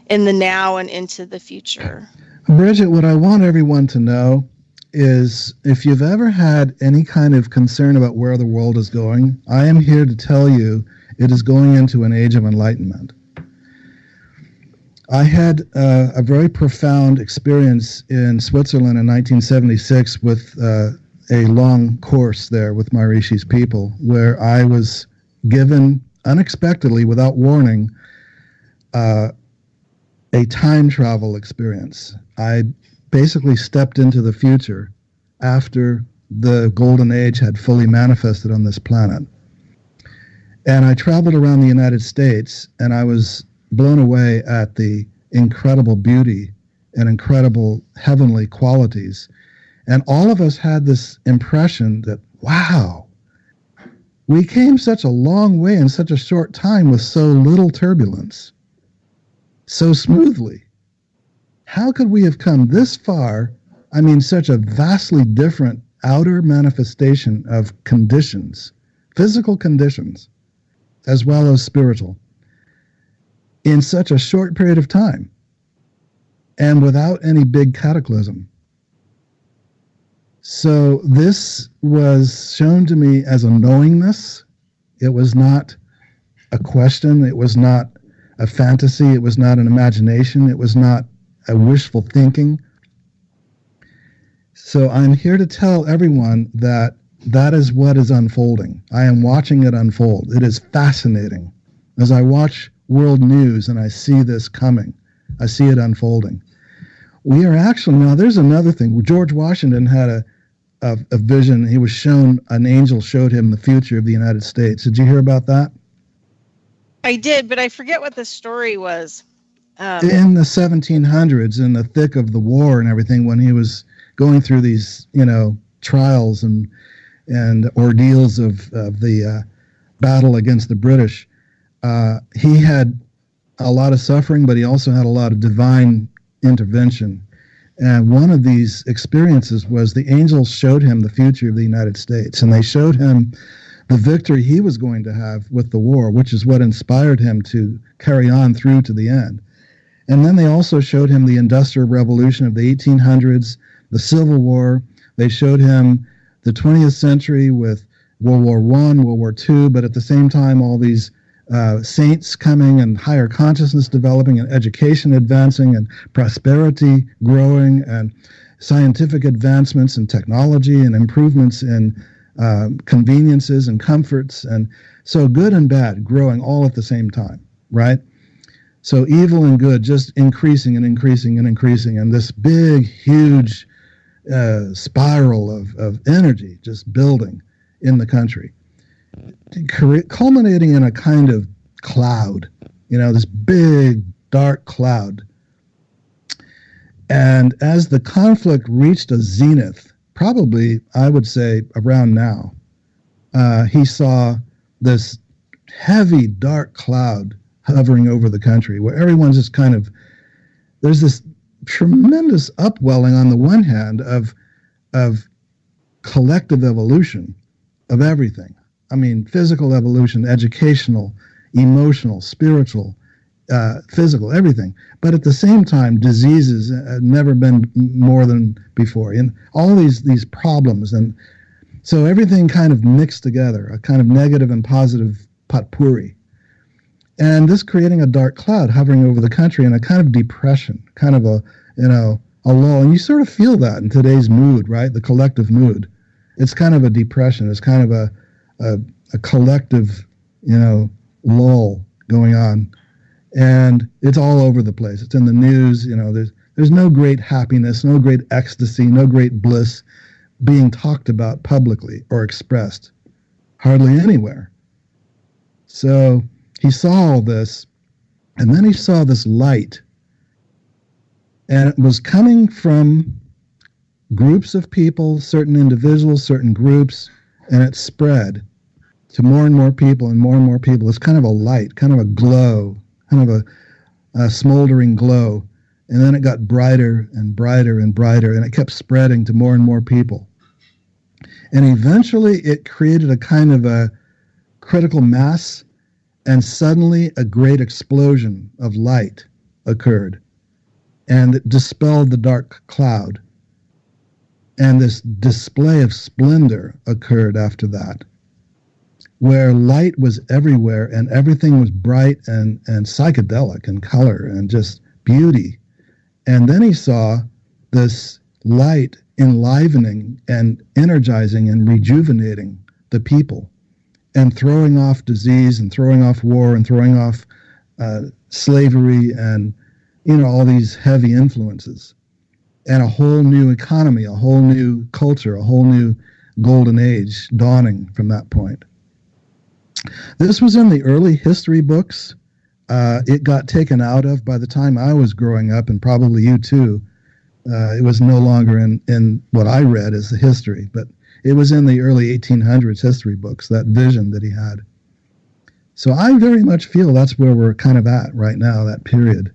the now and into the future.
Bridgette, what I want everyone to know is if you've ever had any kind of concern about where the world is going, I am here to tell you it is going into an age of enlightenment. I had a very profound experience in Switzerland in 1976 with a long course there with Maharishi's people, where I was given unexpectedly, without warning, a time travel experience. I basically stepped into the future after the golden age had fully manifested on this planet. And I traveled around the United States, and I was blown away at the incredible beauty and incredible heavenly qualities. And all of us had this impression that, wow, we came such a long way in such a short time with so little turbulence, so smoothly. How could we have come this far? I mean, such a vastly different outer manifestation of conditions, physical conditions, as well as spiritual, in such a short period of time and without any big cataclysm. So this was shown to me as a knowingness. It was not a question. It was not a fantasy. It was not an imagination. It was not a wishful thinking. So I'm here to tell everyone that that is what is unfolding. I am watching it unfold. It is fascinating. As I watch world news and I see this coming, I see it unfolding. We are actually, now there's another thing. George Washington had a vision. He was shown, an angel showed him the future of the United States. Did you hear about that?
I did, but I forget what the story was.
In the 1700s, in the thick of the war and everything, when he was going through these, trials and ordeals of the battle against the British, he had a lot of suffering, but he also had a lot of divine intervention. And one of these experiences was the angels showed him the future of the United States, and they showed him the victory he was going to have with the war, which is what inspired him to carry on through to the end. And then they also showed him the Industrial Revolution of the 1800s, the Civil War. They showed him the 20th century with World War I, World War II, but at the same time, all these saints coming and higher consciousness developing and education advancing and prosperity growing. And scientific advancements in technology and improvements in conveniences and comforts. And so good and bad growing all at the same time, right? So evil and good just increasing and increasing and increasing. And this big, huge spiral of energy just building in the country, culminating in a kind of cloud, this big, dark cloud. And as the conflict reached a zenith, probably, I would say, around now, he saw this heavy, dark cloud hovering over the country where everyone's just there's this tremendous upwelling on the one hand of collective evolution of everything. I mean, physical evolution, educational, emotional, spiritual, physical, everything. But at the same time, diseases have never been more than before. And all these problems. And so everything kind of mixed together, a kind of negative and positive potpourri. And this creating a dark cloud hovering over the country and a kind of depression, kind of a lull. And you sort of feel that in today's mood, right? The collective mood. It's kind of a depression. It's kind of a collective, lull going on. And it's all over the place. It's in the news. There's no great happiness, no great ecstasy, no great bliss being talked about publicly or expressed. Hardly anywhere. So he saw all this, and then he saw this light. And it was coming from groups of people, certain individuals, certain groups, and it spread to more and more people and more people. It's kind of a light, kind of a glow, kind of a smoldering glow. And then it got brighter and brighter and brighter, and it kept spreading to more and more people. And eventually it created a kind of a critical mass, and suddenly a great explosion of light occurred, and it dispelled the dark cloud. And this display of splendor occurred after that, where light was everywhere and everything was bright and psychedelic in color and just beauty. And then he saw this light enlivening and energizing and rejuvenating the people and throwing off disease and throwing off war and throwing off slavery and, all these heavy influences. And a whole new economy, a whole new culture, a whole new golden age dawning from that point. This was in the early history books. It got taken out of by the time I was growing up, and probably you too. It was no longer in what I read as the history, but it was in the early 1800s history books, that vision that he had. So I very much feel that's where we're kind of at right now, that period.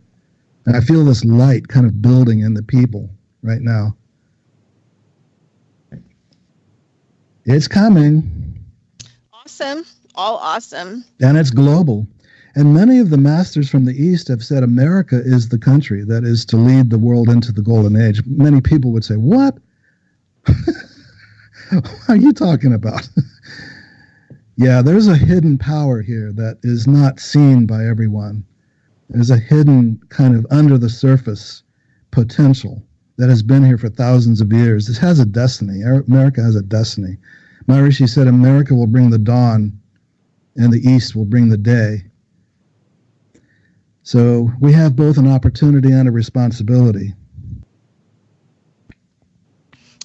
And I feel this light kind of building in the people right now. It's coming.
Awesome. All awesome.
And it's global. And many of the masters from the East have said America is the country that is to lead the world into the golden age. Many people would say, what? What are you talking about? Yeah, there's a hidden power here that is not seen by everyone. There's a hidden kind of under the surface potential that has been here for thousands of years. This has a destiny. America has a destiny. Maharishi said America will bring the dawn and the East will bring the day. So we have both an opportunity and a responsibility.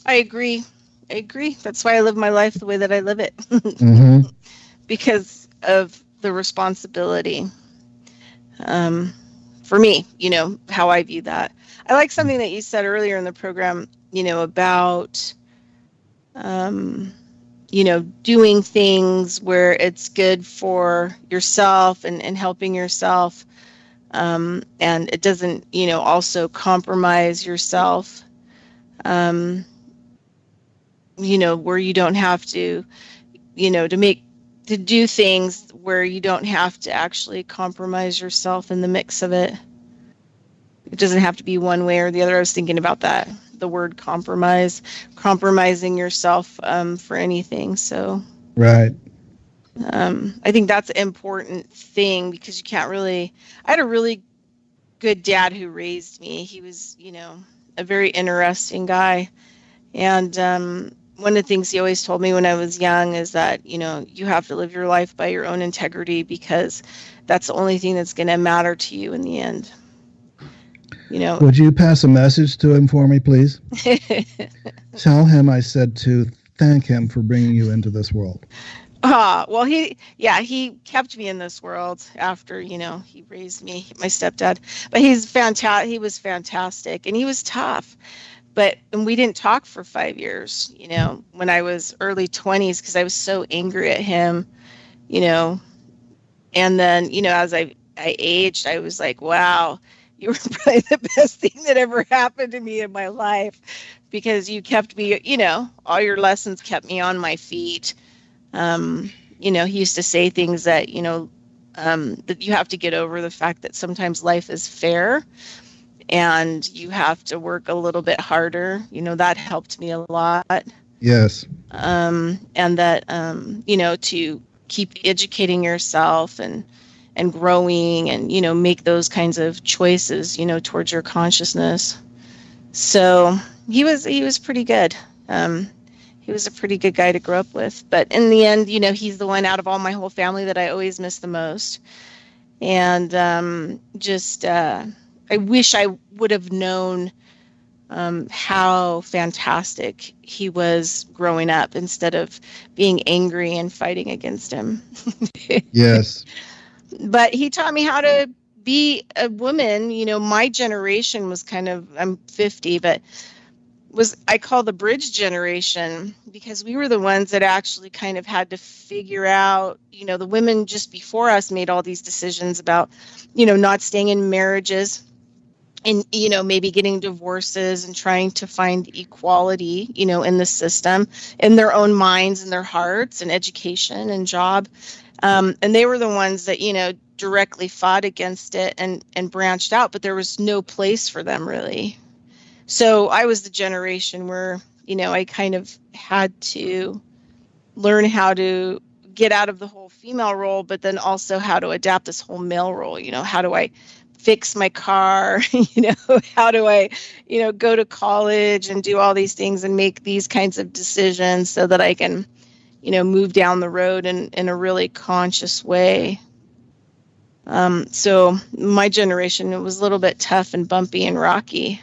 I agree. That's why I live my life the way that I live it.
Mm-hmm.
Because of the responsibility. For me, how I view that. I like something that you said earlier in the program, about, doing things where it's good for yourself and helping yourself. And it doesn't, also compromise yourself, where you don't have to, to do things where you don't have to actually compromise yourself in the mix of it. It doesn't have to be one way or the other. I was thinking about that, the word compromising yourself for anything. So,
right.
I think that's an important thing because you can't really, I had a really good dad who raised me. He was, a very interesting guy. And one of the things he always told me when I was young is that, you have to live your life by your own integrity, because that's the only thing that's going to matter to you in the end.
Would you pass a message to him for me, please? Tell him I said to thank him for bringing you into this world.
Well, he kept me in this world after, he raised me, my stepdad. But he's fantastic. He was fantastic, and he was tough. And we didn't talk for 5 years, when I was early 20s, because I was so angry at him, And then, as I aged, I was like, wow, you were probably the best thing that ever happened to me in my life, because you kept me, all your lessons kept me on my feet. He used to say things that, that you have to get over the fact that sometimes life is fair and you have to work a little bit harder. That helped me a lot.
Yes.
And that, to keep educating yourself and growing and, make those kinds of choices, towards your consciousness. So he was pretty good. He was a pretty good guy to grow up with. But in the end, he's the one out of all my whole family that I always miss the most. And I wish I would have known how fantastic he was growing up, instead of being angry and fighting against him.
Yes.
But he taught me how to be a woman. My generation was I'm 50, but I call the bridge generation, because we were the ones that actually kind of had to figure out, the women just before us made all these decisions about, not staying in marriages and, maybe getting divorces and trying to find equality, in the system, in their own minds and their hearts, and education and job. And they were the ones that, directly fought against it and branched out, but there was no place for them really. So I was the generation where, I kind of had to learn how to get out of the whole female role, but then also how to adapt this whole male role. How do I fix my car? How do I, go to college and do all these things and make these kinds of decisions so that I can, move down the road in a really conscious way. So my generation, it was a little bit tough and bumpy and rocky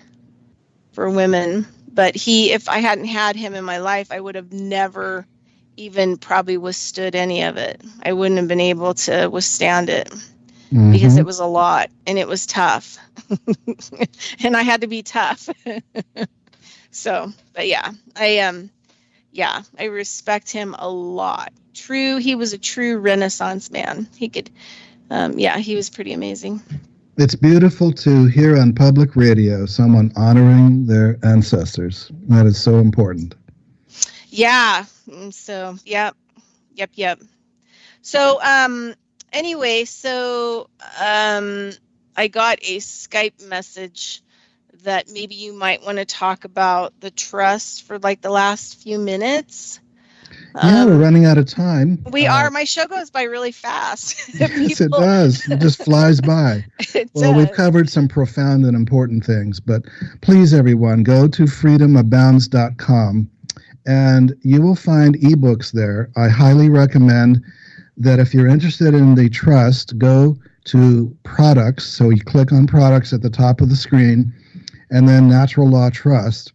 for women, but if I hadn't had him in my life, I would have never even probably withstood any of it. I wouldn't have been able to withstand it, because it was a lot and it was tough and I had to be tough. So, but I respect him a lot. He was a true Renaissance man. He could, he was pretty amazing.
It's beautiful to hear on public radio someone honoring their ancestors. That is so important.
Yeah. So, yep. So, anyway, I got a Skype message that maybe you might want to talk about the trust for like the last few minutes.
Yeah, we're running out of time.
We are. My show goes by really fast.
Yes, it does. It just flies by. Well, we've covered some profound and important things, but please, everyone, go to freedomabounds.com and you will find ebooks there. I highly recommend that if you're interested in the trust, go to products. So you click on products at the top of the screen and then Natural Law Trust,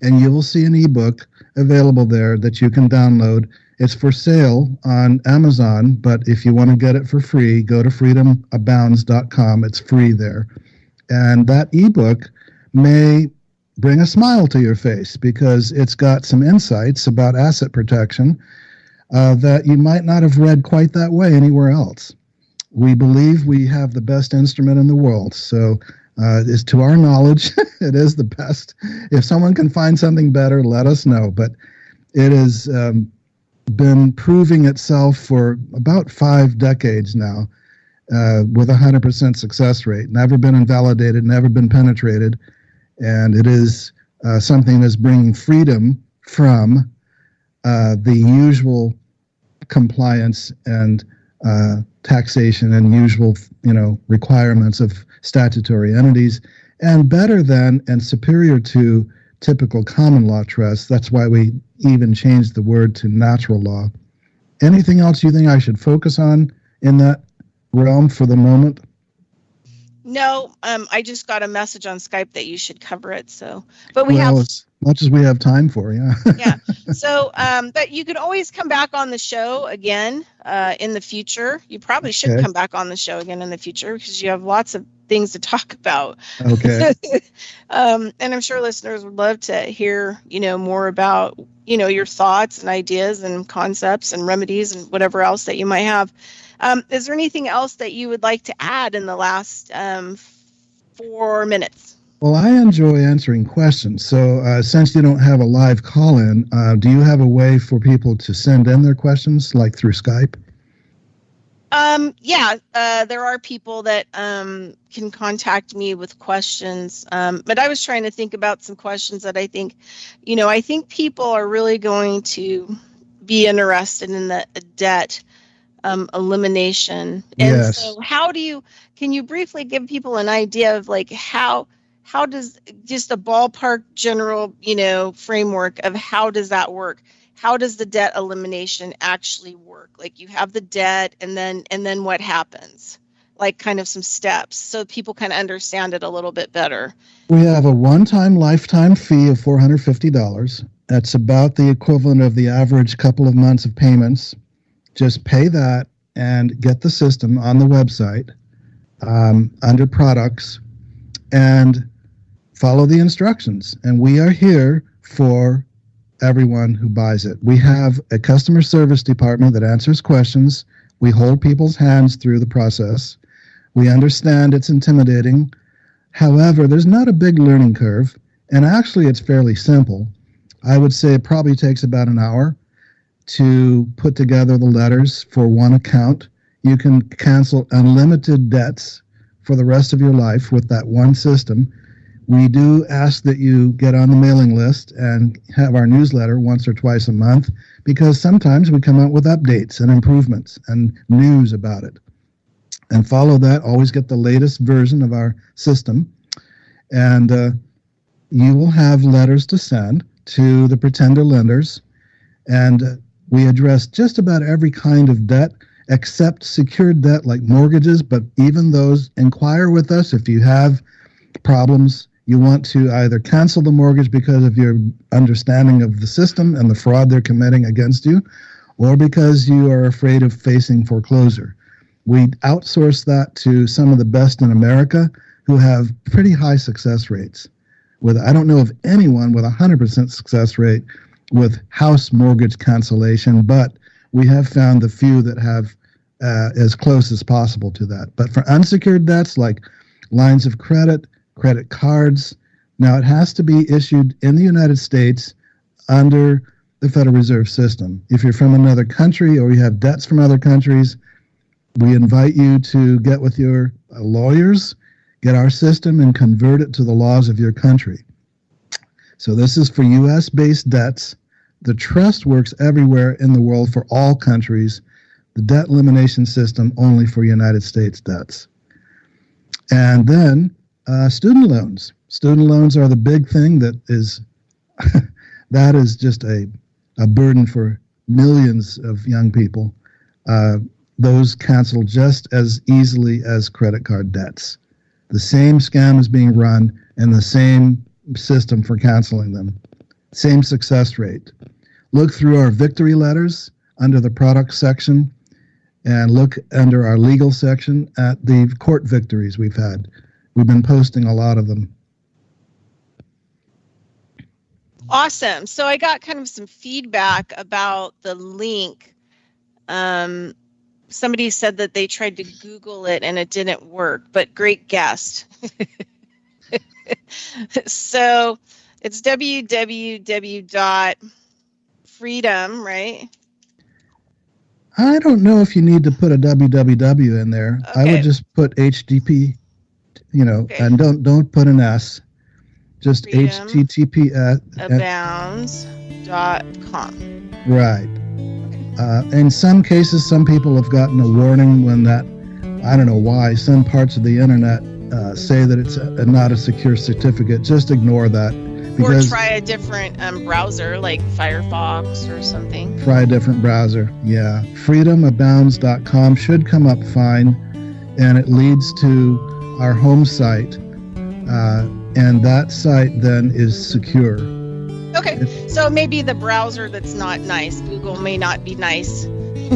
and you will see an ebook available there that you can download. It's for sale on Amazon, but if you want to get it for free, go to freedomabounds.com. It's free there. And that ebook may bring a smile to your face because it's got some insights about asset protection that you might not have read quite that way anywhere else. We believe we have the best instrument in the world. So is to our knowledge, it is the best. If someone can find something better, let us know. But it has been proving itself for about 5 decades now with 100% success rate. Never been invalidated, never been penetrated. And it is something that's bringing freedom from the usual compliance and taxation and usual, requirements of statutory entities, and better than and superior to typical common law trusts. That's why we even changed the word to natural law. Anything else you think I should focus on in that realm for the moment?
No, I just got a message on Skype that you should cover it. So, but we have
as much as we have time for, yeah.
yeah. So, but you could always come back on the show again in the future. You probably should come back on the show again in the future because you have lots of things to talk about.
Okay.
And I'm sure listeners would love to hear, more about, your thoughts and ideas and concepts and remedies and whatever else that you might have. Is there anything else that you would like to add in the last 4 minutes?
Well, I enjoy answering questions. So since you don't have a live call-in, do you have a way for people to send in their questions, like through Skype?
There are people that can contact me with questions. But I was trying to think about some questions that I think people are really going to be interested in the debt elimination. And
yes.
So can you briefly give people an idea of like how does just a ballpark general, framework of how does that work? How does the debt elimination actually work? Like you have the debt and then what happens? Like kind of some steps so people can understand it a little bit better.
We have a one-time lifetime fee of $450. That's about the equivalent of the average couple of months of payments. Just pay that and get the system on the website under products and follow the instructions. And we are here for everyone who buys it. We have a customer service department that answers questions. We hold people's hands through the process. We understand it's intimidating. However, there's not a big learning curve. And actually, it's fairly simple. I would say it probably takes about an hour to put together the letters for one account. You can cancel unlimited debts for the rest of your life with that one system. We do ask that you get on the mailing list and have our newsletter once or twice a month because sometimes we come out with updates and improvements and news about it. And follow that. Always get the latest version of our system. And you will have letters to send to the pretender lenders. And we address just about every kind of debt except secured debt like mortgages, but even those, inquire with us if you have problems. You want to either cancel the mortgage because of your understanding of the system and the fraud they're committing against you, or because you are afraid of facing foreclosure. We outsource that to some of the best in America who have pretty high success rates. I don't know of anyone with 100% success rate with house mortgage cancellation, but we have found the few that have as close as possible to that. But for unsecured debts like lines of credit, credit cards, now it has to be issued in the United States under the Federal Reserve System. If you're from another country or you have debts from other countries, we invite you to get with your lawyers, get our system, and convert it to the laws of your country. So this is for U.S.-based debts. The trust works everywhere in the world for all countries. The debt elimination system only for United States debts. And then student loans. Student loans are the big thing that is that is just a burden for millions of young people. Those cancel just as easily as credit card debts. The same scam is being run and the same system for canceling them. Same success rate. Look through our victory letters under the product section and look under our legal section at the court victories we've had. We've been posting a lot of them.
Awesome. So I got kind of some feedback about the link. Somebody said that they tried to Google it and it didn't work, but great guest. So it's www.freedom, right?
I don't know if you need to put a www in there. Okay. I would just put HTTP, okay. And don't put an S. Just HTTPS.
Abounds.com.
Right. In some cases, some people have gotten a warning when that, I don't know why, some parts of the internet say that it's not a secure certificate, just ignore that.
Or try a different browser like Firefox or something.
Try a different browser, yeah. freedomabounds.com should come up fine, and it leads to our home site, and that site then is secure.
Okay, so maybe the browser that's not nice. Google may not be nice.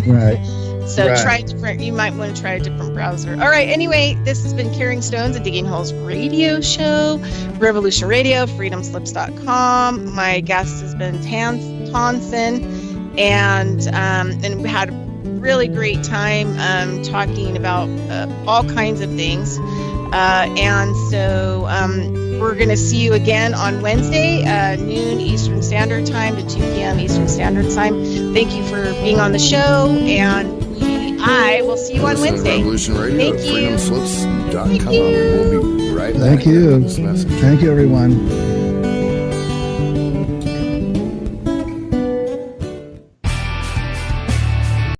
Right.
So try different. You might want to try a different browser. All right. Anyway, this has been Carrying Stones and Digging Holes radio show, Revolution Radio, freedomslips.com. My guest has been Taansen, and we had a really great time talking about all kinds of things. And so we're going to see you again on Wednesday, noon Eastern Standard Time to 2 p.m. Eastern Standard Time. Thank you for being on the show, and I will see you on Wednesday.
Revolution Radio at freedomslips.com.
Thank you.
We'll be right back.
Thank you. Thank you, everyone.